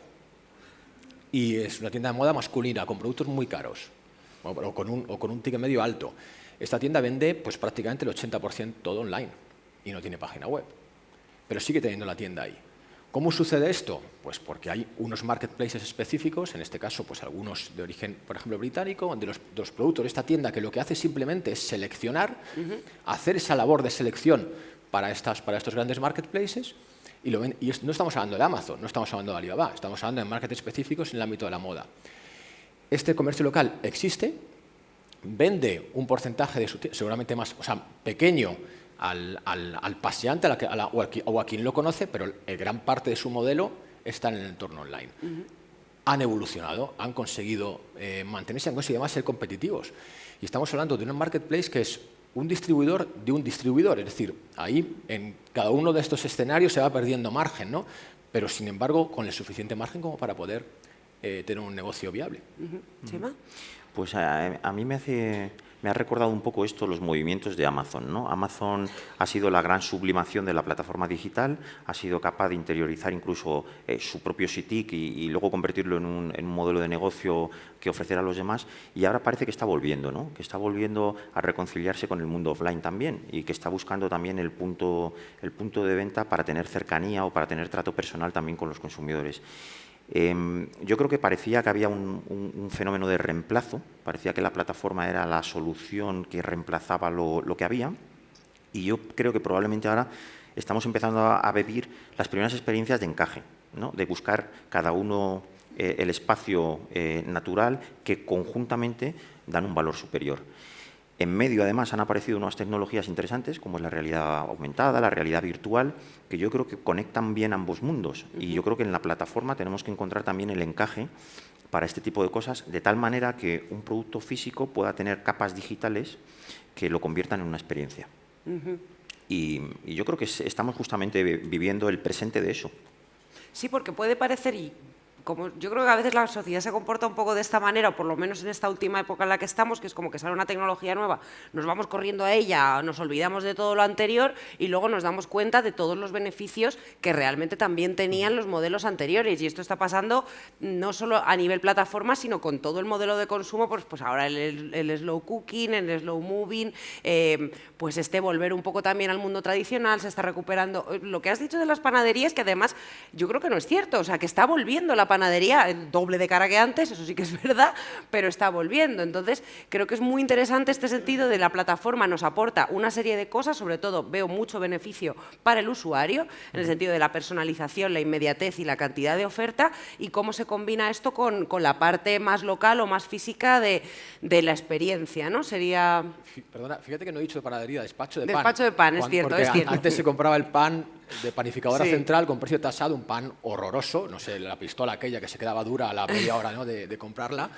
Y es una tienda de moda masculina, con productos muy caros, o con un ticket medio alto. Esta tienda vende pues, prácticamente el 80% todo online y no tiene página web, pero sigue teniendo la tienda ahí. ¿Cómo sucede esto? Pues porque hay unos marketplaces específicos, en este caso pues algunos de origen, por ejemplo, británico, donde los productos de esta tienda que lo que hace simplemente es seleccionar, hacer esa labor de selección para estos grandes marketplaces, y no estamos hablando de Amazon, no estamos hablando de Alibaba, estamos hablando de markets específicos en el ámbito de la moda. Este comercio local existe, vende un porcentaje de seguramente más, o sea, pequeño al paseante o a quien lo conoce, pero gran parte de su modelo está en el entorno online. Han evolucionado, han conseguido mantenerse, han conseguido además ser competitivos. Y estamos hablando de un marketplace que es un distribuidor de un distribuidor, es decir, ahí en cada uno de estos escenarios se va perdiendo margen, ¿no? Pero sin embargo con el suficiente margen como para poder tener un negocio viable. ¿Chema? Pues a mí me ha recordado un poco esto los movimientos de Amazon, ¿no? Amazon ha sido la gran sublimación de la plataforma digital, ha sido capaz de interiorizar incluso su propio SITIC y luego convertirlo en un modelo de negocio que ofrecer a los demás, y ahora parece que está volviendo, ¿no? Que está volviendo a reconciliarse con el mundo offline también y que está buscando también el punto de venta para tener cercanía o para tener trato personal también con los consumidores. Yo creo que parecía que había un fenómeno de reemplazo, parecía que la plataforma era la solución que reemplazaba lo que había, y yo creo que probablemente ahora estamos empezando a vivir las primeras experiencias de encaje, ¿no? De buscar cada uno el espacio natural que conjuntamente dan un valor superior. En medio, además, han aparecido nuevas tecnologías interesantes, como es la realidad aumentada, la realidad virtual, que yo creo que conectan bien ambos mundos. Y yo creo que en la plataforma tenemos que encontrar también el encaje para este tipo de cosas, de tal manera que un producto físico pueda tener capas digitales que lo conviertan en una experiencia. Y yo creo que estamos justamente viviendo el presente de eso. Sí, porque puede parecer, y como yo creo que a veces la sociedad se comporta un poco de esta manera, o por lo menos en esta última época en la que estamos, que es como que sale una tecnología nueva, nos vamos corriendo a ella, nos olvidamos de todo lo anterior y luego nos damos cuenta de todos los beneficios que realmente también tenían los modelos anteriores. Y esto está pasando no solo a nivel plataforma, sino con todo el modelo de consumo, pues ahora el slow cooking, el slow moving, pues volver un poco también al mundo tradicional, se está recuperando. Lo que has dicho de las panaderías, que además yo creo que no es cierto, o sea, que está volviendo la panadería, el doble de cara que antes, eso sí que es verdad, pero está volviendo. Entonces, creo que es muy interesante este sentido de la plataforma, nos aporta una serie de cosas, sobre todo veo mucho beneficio para el usuario, en el sentido de la personalización, la inmediatez y la cantidad de oferta, y cómo se combina esto con la parte más local o más física de la experiencia, ¿no? Sería... Perdona, fíjate que no he dicho de panadería, despacho de pan. Despacho de pan, es cierto, es cierto. Antes se compraba el pan de panificadora central con precio tasado, un pan horroroso, no sé, la pistola aquella que se quedaba dura a la media hora, ¿no? de comprarla,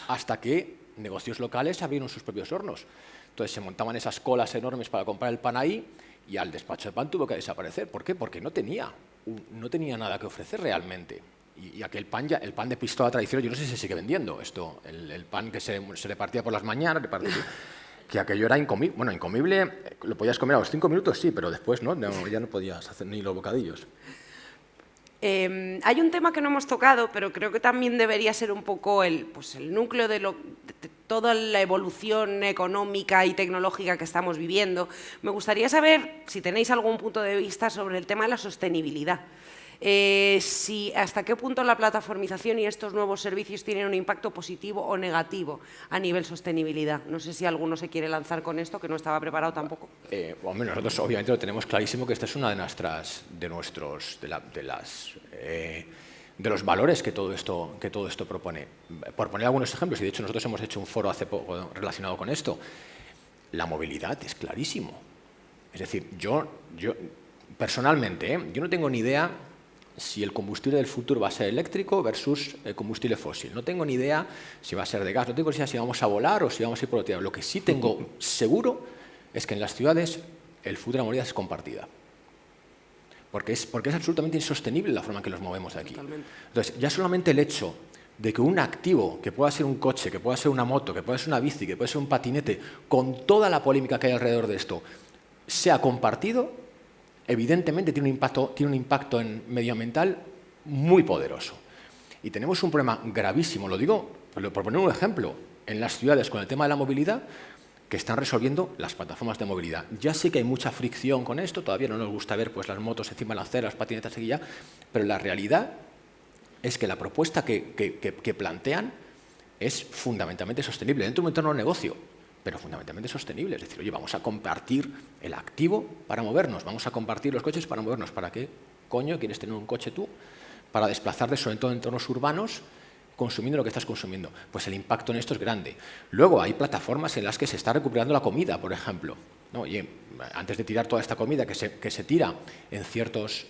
hasta que negocios locales abrieron sus propios hornos. Entonces se montaban esas colas enormes para comprar el pan ahí y al despacho de pan tuvo que desaparecer. ¿Por qué? Porque no tenía nada que ofrecer realmente. Y aquel pan, el pan de pistola tradicional, yo no sé si se sigue vendiendo esto, el pan que se repartía por las mañanas, que aquello era incomible. Bueno, incomible, lo podías comer a los 5 minutos, sí, pero después ya no podías hacer ni los bocadillos. Hay un tema que no hemos tocado, pero creo que también debería ser un poco el núcleo de toda la evolución económica y tecnológica que estamos viviendo. Me gustaría saber si tenéis algún punto de vista sobre el tema de la sostenibilidad. Hasta qué punto la plataformización y estos nuevos servicios tienen un impacto positivo o negativo a nivel sostenibilidad. No sé si alguno se quiere lanzar con esto, que no estaba preparado tampoco. Bueno, nosotros obviamente lo tenemos clarísimo que esta es una de los valores que todo esto propone. Por poner algunos ejemplos, y de hecho nosotros hemos hecho un foro hace poco relacionado con esto, la movilidad es clarísimo. Es decir, yo personalmente, yo no tengo ni idea si el combustible del futuro va a ser eléctrico versus el combustible fósil. No tengo ni idea si va a ser de gas, no tengo ni idea si vamos a volar o si vamos a ir por otro lado. Lo que sí tengo seguro es que en las ciudades el futuro de la movilidad es compartida. Porque es absolutamente insostenible la forma en que nos movemos de aquí. Totalmente. Entonces, ya solamente el hecho de que un activo, que pueda ser un coche, que pueda ser una moto, que pueda ser una bici, que pueda ser un patinete, con toda la polémica que hay alrededor de esto, sea compartido, evidentemente tiene un impacto medioambiental muy poderoso. Y tenemos un problema gravísimo, lo digo por poner un ejemplo, en las ciudades con el tema de la movilidad, que están resolviendo las plataformas de movilidad. Ya sé que hay mucha fricción con esto, todavía no nos gusta ver pues, las motos encima de la acera, las patinetas aquí ya, pero la realidad es que la propuesta que plantean es fundamentalmente sostenible dentro de un entorno de negocio, pero fundamentalmente sostenible. Es decir, oye, vamos a compartir el activo para movernos, vamos a compartir los coches para movernos. ¿Para qué coño quieres tener un coche tú? Para desplazarte sobre todo en entornos urbanos, consumiendo lo que estás consumiendo. Pues el impacto en esto es grande. Luego hay plataformas en las que se está recuperando la comida, por ejemplo, ¿no? Oye, antes de tirar toda esta comida que se tira en ciertas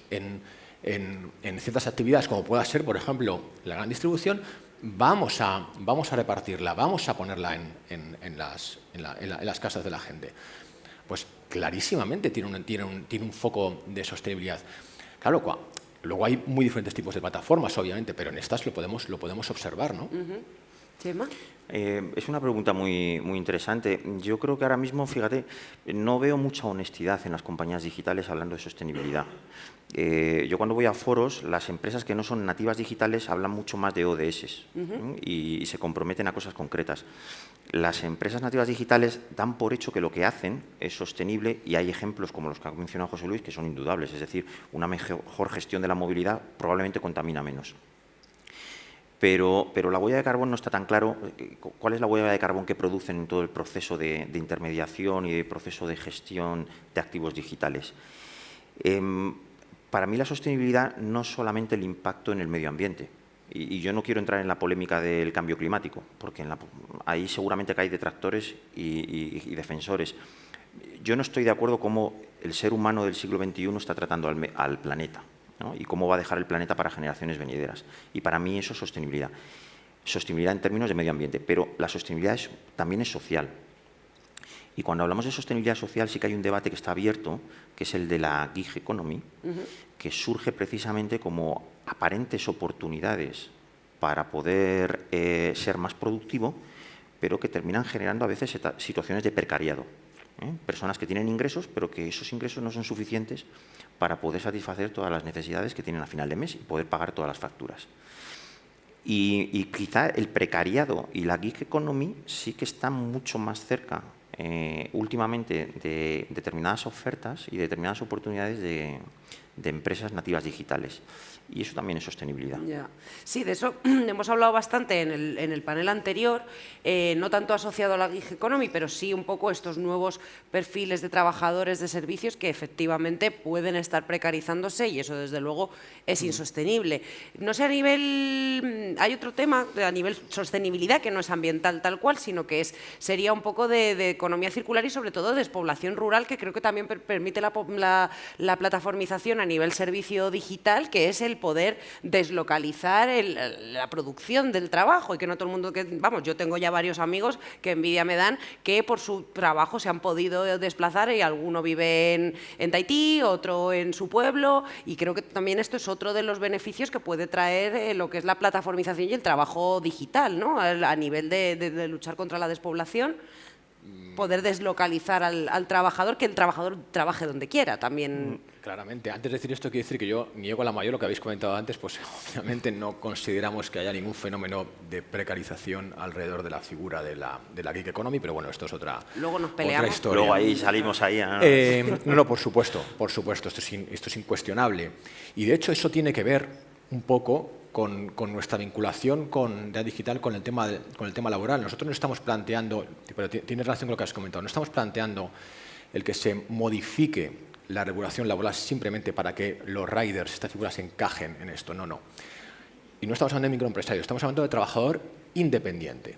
actividades, como pueda ser, por ejemplo, la gran distribución, vamos a repartirla, vamos a ponerla en las casas de la gente. Pues clarísimamente tiene un foco de sostenibilidad. Claro, luego hay muy diferentes tipos de plataformas, obviamente, pero en estas lo podemos observar, ¿no? ¿Chema? Es una pregunta muy interesante. Yo creo que ahora mismo, fíjate, no veo mucha honestidad en las compañías digitales hablando de sostenibilidad. Yo cuando voy a foros, las empresas que no son nativas digitales hablan mucho más de ODS y se comprometen a cosas concretas. Las empresas nativas digitales dan por hecho que lo que hacen es sostenible y hay ejemplos como los que ha mencionado José Luis que son indudables. Es decir, una mejor gestión de la movilidad probablemente contamina menos. Pero la huella de carbón no está tan claro. ¿Cuál es la huella de carbón que producen en todo el proceso de intermediación y de proceso de gestión de activos digitales? Para mí la sostenibilidad no es solamente el impacto en el medio ambiente. Y yo no quiero entrar en la polémica del cambio climático, porque ahí seguramente que hay detractores y defensores. Yo no estoy de acuerdo cómo el ser humano del siglo XXI está tratando al planeta, ¿no? Y cómo va a dejar el planeta para generaciones venideras. Y para mí eso es sostenibilidad. Sostenibilidad en términos de medio ambiente, pero la sostenibilidad también es social. Y cuando hablamos de sostenibilidad social sí que hay un debate que está abierto, que es el de la gig economy, que surge precisamente como aparentes oportunidades para poder ser más productivo, pero que terminan generando a veces situaciones de precariado. Personas que tienen ingresos, pero que esos ingresos no son suficientes para poder satisfacer todas las necesidades que tienen a final de mes y poder pagar todas las facturas. Y quizá el precariado y la gig economy sí que están mucho más cerca últimamente de determinadas ofertas y determinadas oportunidades de empresas nativas digitales. Y eso también es sostenibilidad. Ya. Sí, de eso hemos hablado bastante en el panel anterior, no tanto asociado a la gig economy, pero sí un poco estos nuevos perfiles de trabajadores de servicios que efectivamente pueden estar precarizándose y eso desde luego es insostenible. No sé, hay otro tema a nivel sostenibilidad que no es ambiental tal cual, sino que sería un poco de economía circular y sobre todo despoblación rural, que creo que también permite la plataformización a nivel servicio digital, que es el poder deslocalizar la producción del trabajo y que no todo el mundo vamos, yo tengo ya varios amigos que envidia me dan que por su trabajo se han podido desplazar y alguno vive en Tahití, otro en su pueblo y creo que también esto es otro de los beneficios que puede traer lo que es la plataformización y el trabajo digital, ¿no? A nivel de luchar contra la despoblación, poder deslocalizar al trabajador, que el trabajador trabaje donde quiera también. Claramente. Antes de decir esto, quiero decir que yo niego la mayor, lo que habéis comentado antes, pues obviamente no consideramos que haya ningún fenómeno de precarización alrededor de la figura de la gig economy, pero bueno, esto es Luego nos peleamos. otra historia. Luego ahí salimos ahí. No, por supuesto, esto es incuestionable. Y de hecho eso tiene que ver un poco con nuestra vinculación de digital con el tema laboral. Nosotros no estamos planteando, pero tiene relación con lo que has comentado, no estamos planteando el que se modifique la regulación laboral simplemente para que los riders, estas figuras, encajen en esto. No. Y no estamos hablando de microempresario, estamos hablando de trabajador independiente.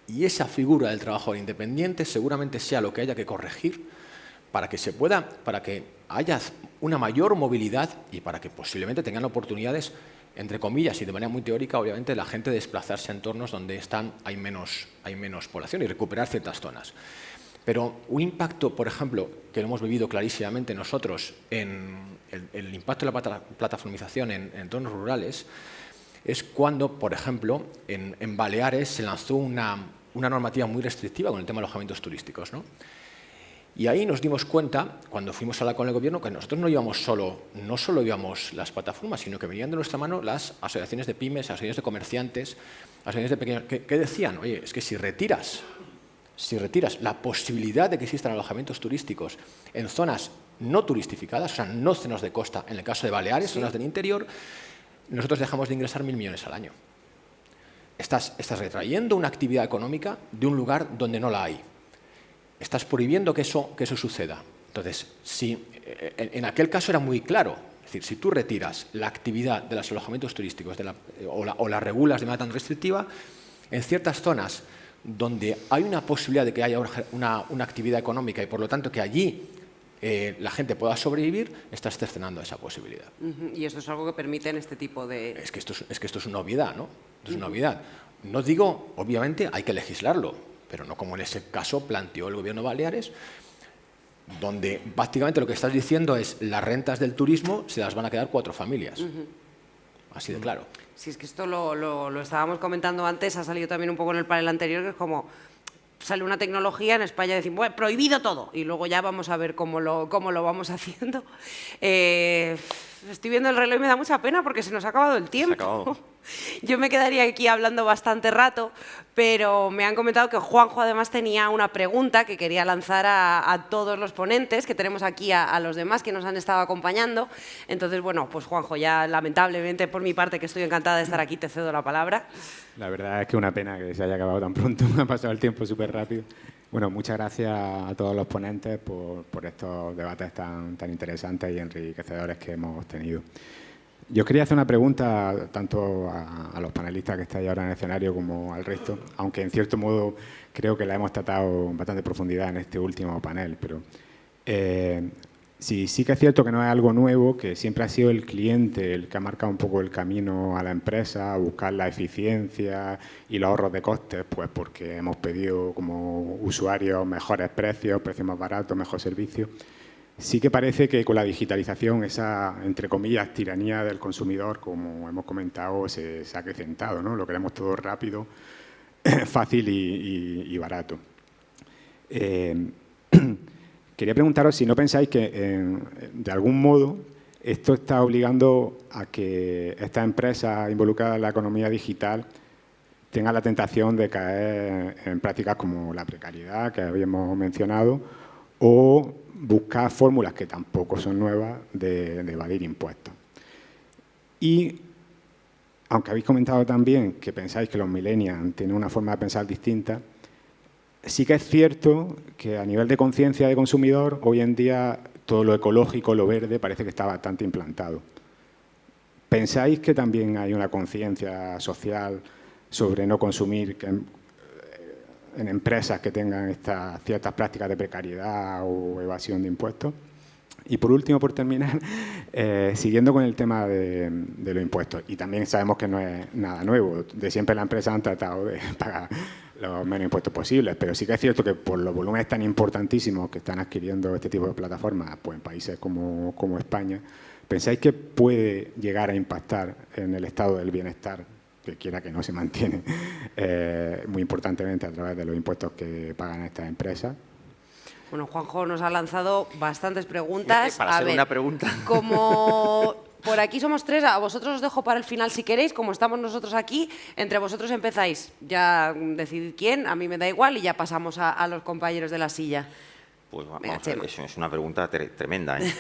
Y esa figura del trabajador independiente seguramente sea lo que haya que corregir para que haya una mayor movilidad y para que posiblemente tengan oportunidades, entre comillas y de manera muy teórica, obviamente, la gente desplazarse a entornos donde hay menos población y recuperar ciertas zonas. Pero un impacto, por ejemplo, que lo hemos vivido clarísimamente nosotros en el impacto de la plataformización en entornos rurales es cuando, por ejemplo, en Baleares se lanzó una normativa muy restrictiva con el tema de alojamientos turísticos, ¿no? Y ahí nos dimos cuenta, cuando fuimos a hablar con el gobierno, que nosotros no solo íbamos las plataformas, sino que venían de nuestra mano las asociaciones de pymes, asociaciones de comerciantes, asociaciones de pequeños, que decían, oye, es que si retiras la posibilidad de que existan alojamientos turísticos en zonas no turistificadas, o sea, no zonas de costa, en el caso de Baleares, zonas del interior, nosotros dejamos de ingresar 1.000 millones al año. Estás retrayendo una actividad económica de un lugar donde no la hay. Estás prohibiendo que eso suceda. Entonces, en aquel caso era muy claro. Es decir, si tú retiras la actividad de los alojamientos turísticos o la regulas de manera tan restrictiva, en ciertas zonas donde hay una posibilidad de que haya una actividad económica y, por lo tanto, que allí la gente pueda sobrevivir, estás cercenando esa posibilidad. Y esto es algo que permite en este tipo de... Es que esto es una obviedad, ¿no? Esto es una obviedad. No digo, obviamente, hay que legislarlo, pero no como en ese caso planteó el Gobierno de Baleares, donde básicamente lo que estás diciendo es las rentas del turismo se las van a quedar 4 familias. Así de claro. Si es que esto lo estábamos comentando antes, ha salido también un poco en el panel anterior, que es como sale una tecnología, en España decimos, bueno, prohibido todo, y luego ya vamos a ver cómo lo vamos haciendo. Estoy viendo el reloj y me da mucha pena porque se nos ha acabado el tiempo. Se ha acabado. Yo me quedaría aquí hablando bastante rato, pero me han comentado que Juanjo además tenía una pregunta que quería lanzar a todos los ponentes, que tenemos aquí a los demás que nos han estado acompañando. Entonces, bueno, pues Juanjo, ya lamentablemente por mi parte, que estoy encantada de estar aquí, te cedo la palabra. La verdad es que una pena que se haya acabado tan pronto, me ha pasado el tiempo súper rápido. Bueno, muchas gracias a todos los ponentes por estos debates tan interesantes y enriquecedores que hemos tenido. Yo quería hacer una pregunta tanto a los panelistas que estáis ahora en el escenario como al resto, aunque en cierto modo creo que la hemos tratado en bastante profundidad en este último panel, pero sí que es cierto que no es algo nuevo, que siempre ha sido el cliente el que ha marcado un poco el camino a la empresa, a buscar la eficiencia y los ahorros de costes, pues porque hemos pedido como usuarios mejores precios más baratos, mejor servicio. Sí que parece que con la digitalización esa, entre comillas, tiranía del consumidor, como hemos comentado, se ha acrecentado, ¿no? Lo queremos todo rápido, fácil y barato. Quería preguntaros si no pensáis que, de algún modo, esto está obligando a que estas empresas involucradas en la economía digital tengan la tentación de caer en prácticas como la precariedad, que habíamos mencionado, o buscar fórmulas que tampoco son nuevas de evadir impuestos. Y, aunque habéis comentado también que pensáis que los millennials tienen una forma de pensar distinta, sí que es cierto que a nivel de conciencia de consumidor, hoy en día todo lo ecológico, lo verde, parece que está bastante implantado. ¿Pensáis que también hay una conciencia social sobre no consumir en empresas que tengan estas ciertas prácticas de precariedad o evasión de impuestos? Y por último, por terminar, siguiendo con el tema de los impuestos, y también sabemos que no es nada nuevo, de siempre las empresas han tratado de pagar los menos impuestos posibles, pero sí que es cierto que por los volúmenes tan importantísimos que están adquiriendo este tipo de plataformas, pues en países como España, ¿pensáis que puede llegar a impactar en el estado del bienestar, que quiera que no se mantiene muy importantemente a través de los impuestos que pagan estas empresas? Bueno, Juanjo nos ha lanzado bastantes preguntas. Para hacer una pregunta. Como por aquí somos 3, a vosotros os dejo para el final si queréis. Como estamos nosotros aquí, entre vosotros empezáis. Ya decidid quién, a mí me da igual y ya pasamos a los compañeros de la silla. Pues vamos Venga, a ver, Chema. es una pregunta tremenda, ¿eh?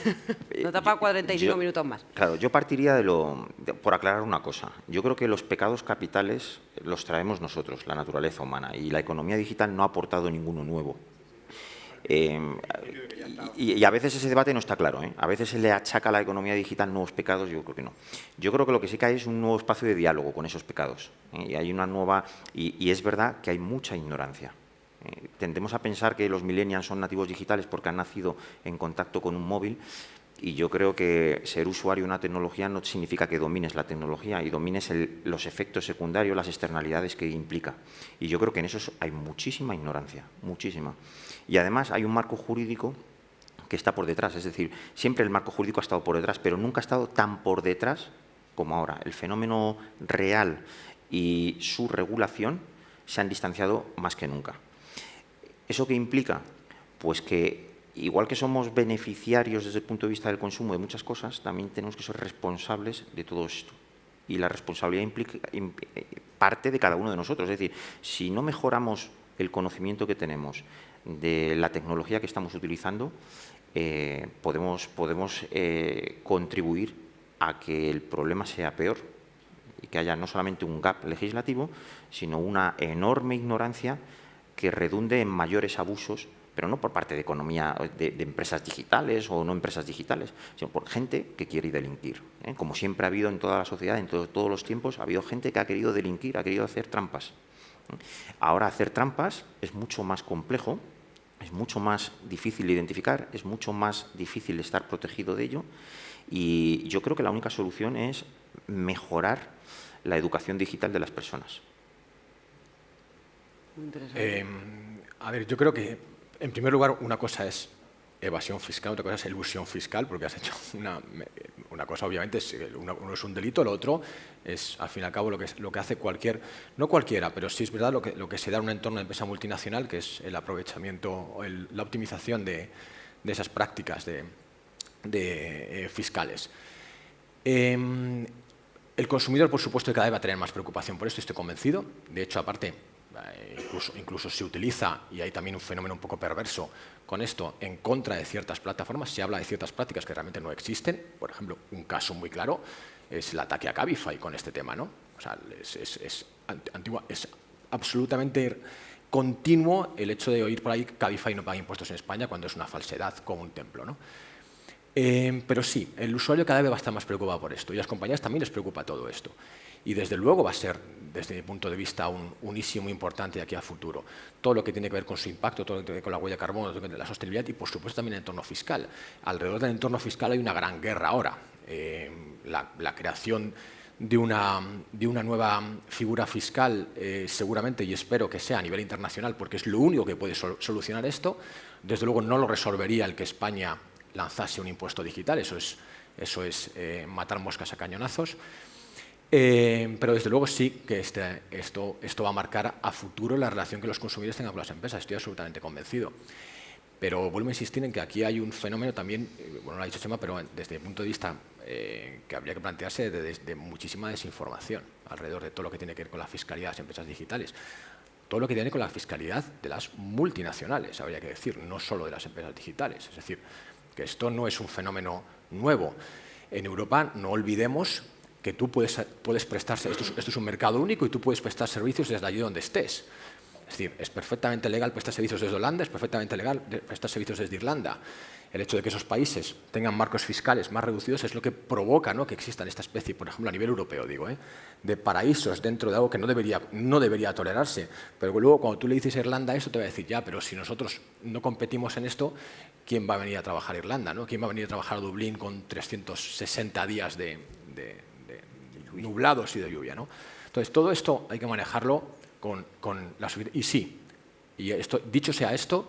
No te apago 45 minutos más. Claro, yo partiría por aclarar una cosa. Yo creo que los pecados capitales los traemos nosotros, la naturaleza humana, y la economía digital no ha aportado ninguno nuevo. Y a veces ese debate no está claro, ¿eh? A veces se le achaca a la economía digital nuevos pecados, yo creo que no. Yo creo que lo que sí que hay es un nuevo espacio de diálogo con esos pecados, ¿eh? Y hay una nueva, y es verdad que hay mucha ignorancia. Tendemos a pensar que los millennials son nativos digitales porque han nacido en contacto con un móvil, y yo creo que ser usuario de una tecnología no significa que domines la tecnología y domines los efectos secundarios, las externalidades que implica. Y yo creo que en eso hay muchísima ignorancia, muchísima. Y además hay un marco jurídico que está por detrás, es decir, siempre el marco jurídico ha estado por detrás, pero nunca ha estado tan por detrás como ahora. El fenómeno real y su regulación se han distanciado más que nunca. ¿Eso qué implica? Pues que igual que somos beneficiarios desde el punto de vista del consumo de muchas cosas, también tenemos que ser responsables de todo esto. Y la responsabilidad parte de cada uno de nosotros. Es decir, si no mejoramos el conocimiento que tenemos de la tecnología que estamos utilizando, podemos contribuir a que el problema sea peor y que haya no solamente un gap legislativo, sino una enorme ignorancia que redunde en mayores abusos, pero no por parte de economía, de empresas digitales o no empresas digitales, sino por gente que quiere delinquir. Como siempre ha habido en toda la sociedad, en todos los tiempos, ha habido gente que ha querido delinquir, ha querido hacer trampas. Ahora hacer trampas es mucho más complejo, es mucho más difícil de identificar, es mucho más difícil estar protegido de ello, y yo creo que la única solución es mejorar la educación digital de las personas. Muy interesante. A ver, yo creo que, en primer lugar, una cosa es evasión fiscal, otra cosa es elusión fiscal, porque has hecho una cosa, obviamente, uno es un delito, lo otro es, al fin y al cabo, lo que hace no cualquiera, pero sí es verdad lo que se da en un entorno de empresa multinacional, que es el aprovechamiento, la optimización de esas prácticas fiscales. El consumidor, por supuesto, que cada vez va a tener más preocupación por esto, estoy convencido. De hecho, aparte, incluso se utiliza, y hay también un fenómeno un poco perverso con esto, en contra de ciertas plataformas. Se habla de ciertas prácticas que realmente no existen. Por ejemplo, un caso muy claro es el ataque a Cabify con este tema, ¿no? O sea, es absolutamente continuo el hecho de oír por ahí que Cabify no paga impuestos en España cuando es una falsedad como un templo, ¿no? Pero sí, el usuario cada vez va a estar más preocupado por esto y a las compañías también les preocupa todo esto. Y desde luego va a ser, desde mi punto de vista, un issue muy importante de aquí a futuro. Todo lo que tiene que ver con su impacto, todo lo que tiene que ver con la huella de carbono, todo lo que tiene que ver con la sostenibilidad y, por supuesto, también el entorno fiscal. Alrededor del entorno fiscal hay una gran guerra ahora. La creación de una nueva figura fiscal, seguramente, y espero que sea a nivel internacional, porque es lo único que puede solucionar esto. Desde luego no lo resolvería el que España lanzase un impuesto digital, eso es matar moscas a cañonazos. Pero desde luego sí que esto va a marcar a futuro la relación que los consumidores tengan con las empresas, estoy absolutamente convencido. Pero vuelvo a insistir en que aquí hay un fenómeno también, bueno, lo ha dicho Chema, pero desde el punto de vista que habría que plantearse de muchísima desinformación alrededor de todo lo que tiene que ver con la fiscalidad de las empresas digitales. Todo lo que tiene que ver con la fiscalidad de las multinacionales, habría que decir, no solo de las empresas digitales. Es decir, que esto no es un fenómeno nuevo. En Europa, no olvidemos que tú puedes prestar, esto es un mercado único y tú puedes prestar servicios desde allí donde estés. Es decir, es perfectamente legal prestar servicios desde Holanda, es perfectamente legal prestar servicios desde Irlanda. El hecho de que esos países tengan marcos fiscales más reducidos es lo que provoca, ¿no?, que existan esta especie, por ejemplo, a nivel europeo, digo, de paraísos dentro de algo que no debería tolerarse. Pero luego, cuando tú le dices a Irlanda eso, te va a decir, ya, pero si nosotros no competimos en esto, ¿quién va a venir a trabajar a Irlanda, ¿no? ¿Quién va a venir a trabajar a Dublín con 360 días de nublados y de lluvia, ¿no? Entonces, todo esto hay que manejarlo con la subida. Y sí, dicho sea esto,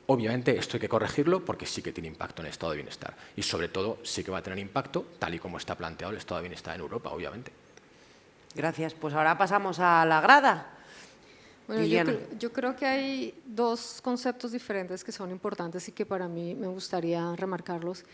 obviamente esto hay que corregirlo porque sí que tiene impacto en el estado de bienestar. Y sobre todo sí que va a tener impacto, tal y como está planteado el estado de bienestar en Europa, obviamente. Gracias. Pues ahora pasamos a la grada. Bueno, yo creo que hay dos conceptos diferentes que son importantes y que para mí me gustaría remarcarlos.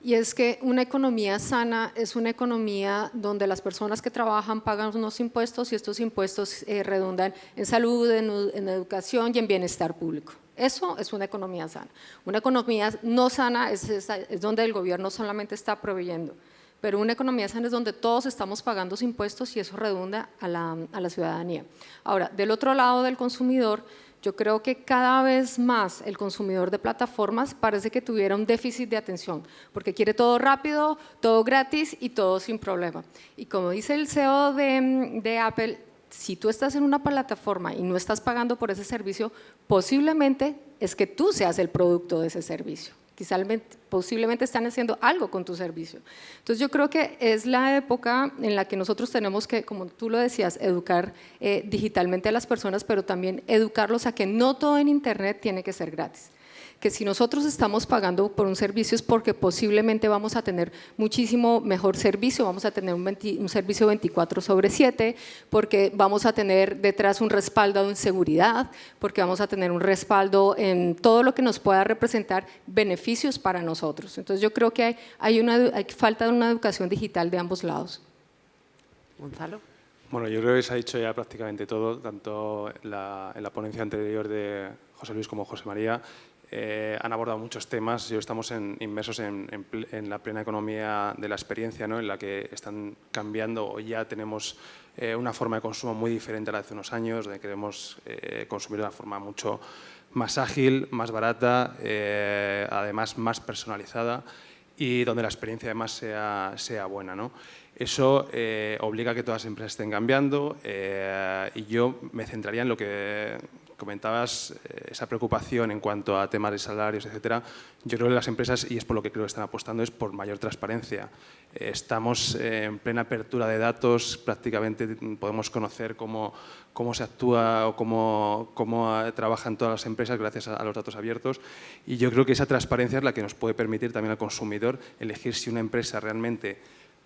Y es que una economía sana es una economía donde las personas que trabajan pagan unos impuestos y estos impuestos redundan en salud, en educación y en bienestar público. Eso es una economía sana. Una economía no sana es donde el gobierno solamente está proveyendo, pero una economía sana es donde todos estamos pagando sus impuestos y eso redunda a la ciudadanía. Ahora, del otro lado del consumidor, yo creo que cada vez más el consumidor de plataformas parece que tuviera un déficit de atención, porque quiere todo rápido, todo gratis y todo sin problema. Y como dice el CEO de Apple, si tú estás en una plataforma y no estás pagando por ese servicio, posiblemente es que tú seas el producto de ese servicio. Posiblemente están haciendo algo con tu servicio. Entonces yo creo que es la época en la que nosotros tenemos que, como tú lo decías, educar digitalmente a las personas, pero también educarlos a que no todo en Internet tiene que ser gratis. que si nosotros estamos pagando por un servicio es porque posiblemente vamos a tener muchísimo mejor servicio, vamos a tener un servicio 24/7, porque vamos a tener detrás un respaldo en seguridad, porque vamos a tener un respaldo en todo lo que nos pueda representar beneficios para nosotros. Entonces yo creo que hay falta de una educación digital de ambos lados. Gonzalo. Bueno, yo creo que se ha dicho ya prácticamente todo, tanto en la ponencia anterior de José Luis como José María. Han abordado muchos temas y hoy estamos inmersos en la plena economía de la experiencia, ¿no? En la que están cambiando o ya tenemos una forma de consumo muy diferente a la de hace unos años, donde queremos consumir de una forma mucho más ágil, más barata, además más personalizada y donde la experiencia además sea buena, ¿no? Eso obliga a que todas las empresas estén cambiando y yo me centraría en lo que comentabas, esa preocupación en cuanto a temas de salarios, etcétera. Yo creo que las empresas, y es por lo que creo que están apostando, es por mayor transparencia. Estamos en plena apertura de datos, prácticamente podemos conocer cómo se actúa o cómo trabajan todas las empresas gracias a los datos abiertos, y yo creo que esa transparencia es la que nos puede permitir también al consumidor elegir si una empresa realmente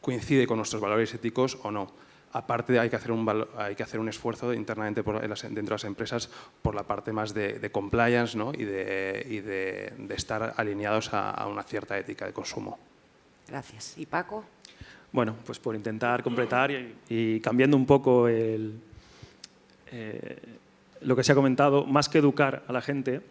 coincide con nuestros valores éticos o no. Aparte, hay que hacer un esfuerzo internamente dentro de las empresas por la parte más de compliance, ¿no? y de estar alineados a una cierta ética de consumo. Gracias. ¿Y Paco? Bueno, pues por intentar completar y cambiando un poco lo que se ha comentado, más que educar a la gente,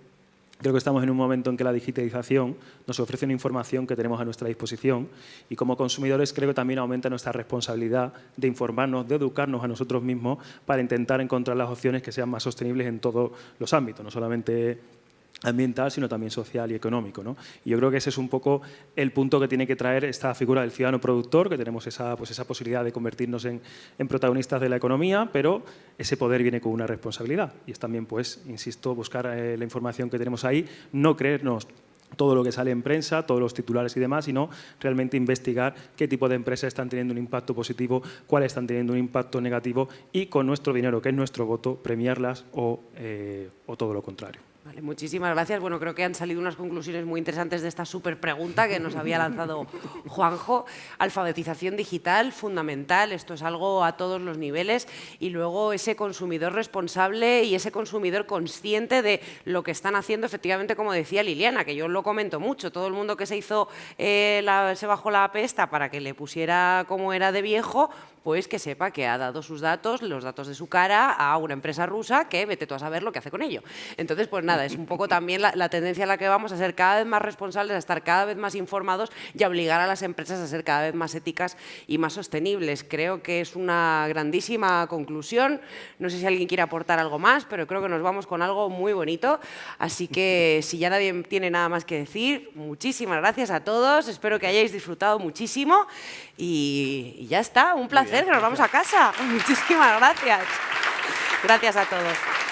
creo que estamos en un momento en que la digitalización nos ofrece una información que tenemos a nuestra disposición y como consumidores creo que también aumenta nuestra responsabilidad de informarnos, de educarnos a nosotros mismos para intentar encontrar las opciones que sean más sostenibles en todos los ámbitos, no solamente ambiental, sino también social y económico, ¿no? Y yo creo que ese es un poco el punto que tiene que traer esta figura del ciudadano productor, que tenemos esa posibilidad de convertirnos en protagonistas de la economía, pero ese poder viene con una responsabilidad. Y es también, pues, insisto, buscar la información que tenemos ahí, no creernos todo lo que sale en prensa, todos los titulares y demás, sino realmente investigar qué tipo de empresas están teniendo un impacto positivo, cuáles están teniendo un impacto negativo y con nuestro dinero, que es nuestro voto, premiarlas o todo lo contrario. Vale, muchísimas gracias. Bueno, creo que han salido unas conclusiones muy interesantes de esta súper pregunta que nos había lanzado Juanjo. Alfabetización digital, fundamental. Esto es algo a todos los niveles. Y luego ese consumidor responsable y ese consumidor consciente de lo que están haciendo, efectivamente, como decía Liliana, que yo lo comento mucho. Todo el mundo que se bajó la pesta para que le pusiera como era de viejo, pues que sepa que ha dado sus datos, los datos de su cara, a una empresa rusa que vete tú a saber lo que hace con ello. Entonces, pues nada, es un poco también la tendencia a la que vamos, a ser cada vez más responsables, a estar cada vez más informados y a obligar a las empresas a ser cada vez más éticas y más sostenibles. Creo que es una grandísima conclusión. No sé si alguien quiere aportar algo más, pero creo que nos vamos con algo muy bonito. Así que si ya nadie tiene nada más que decir, muchísimas gracias a todos. Espero que hayáis disfrutado muchísimo y ya está. Un placer, que nos vamos a casa. Muchísimas gracias. Gracias a todos.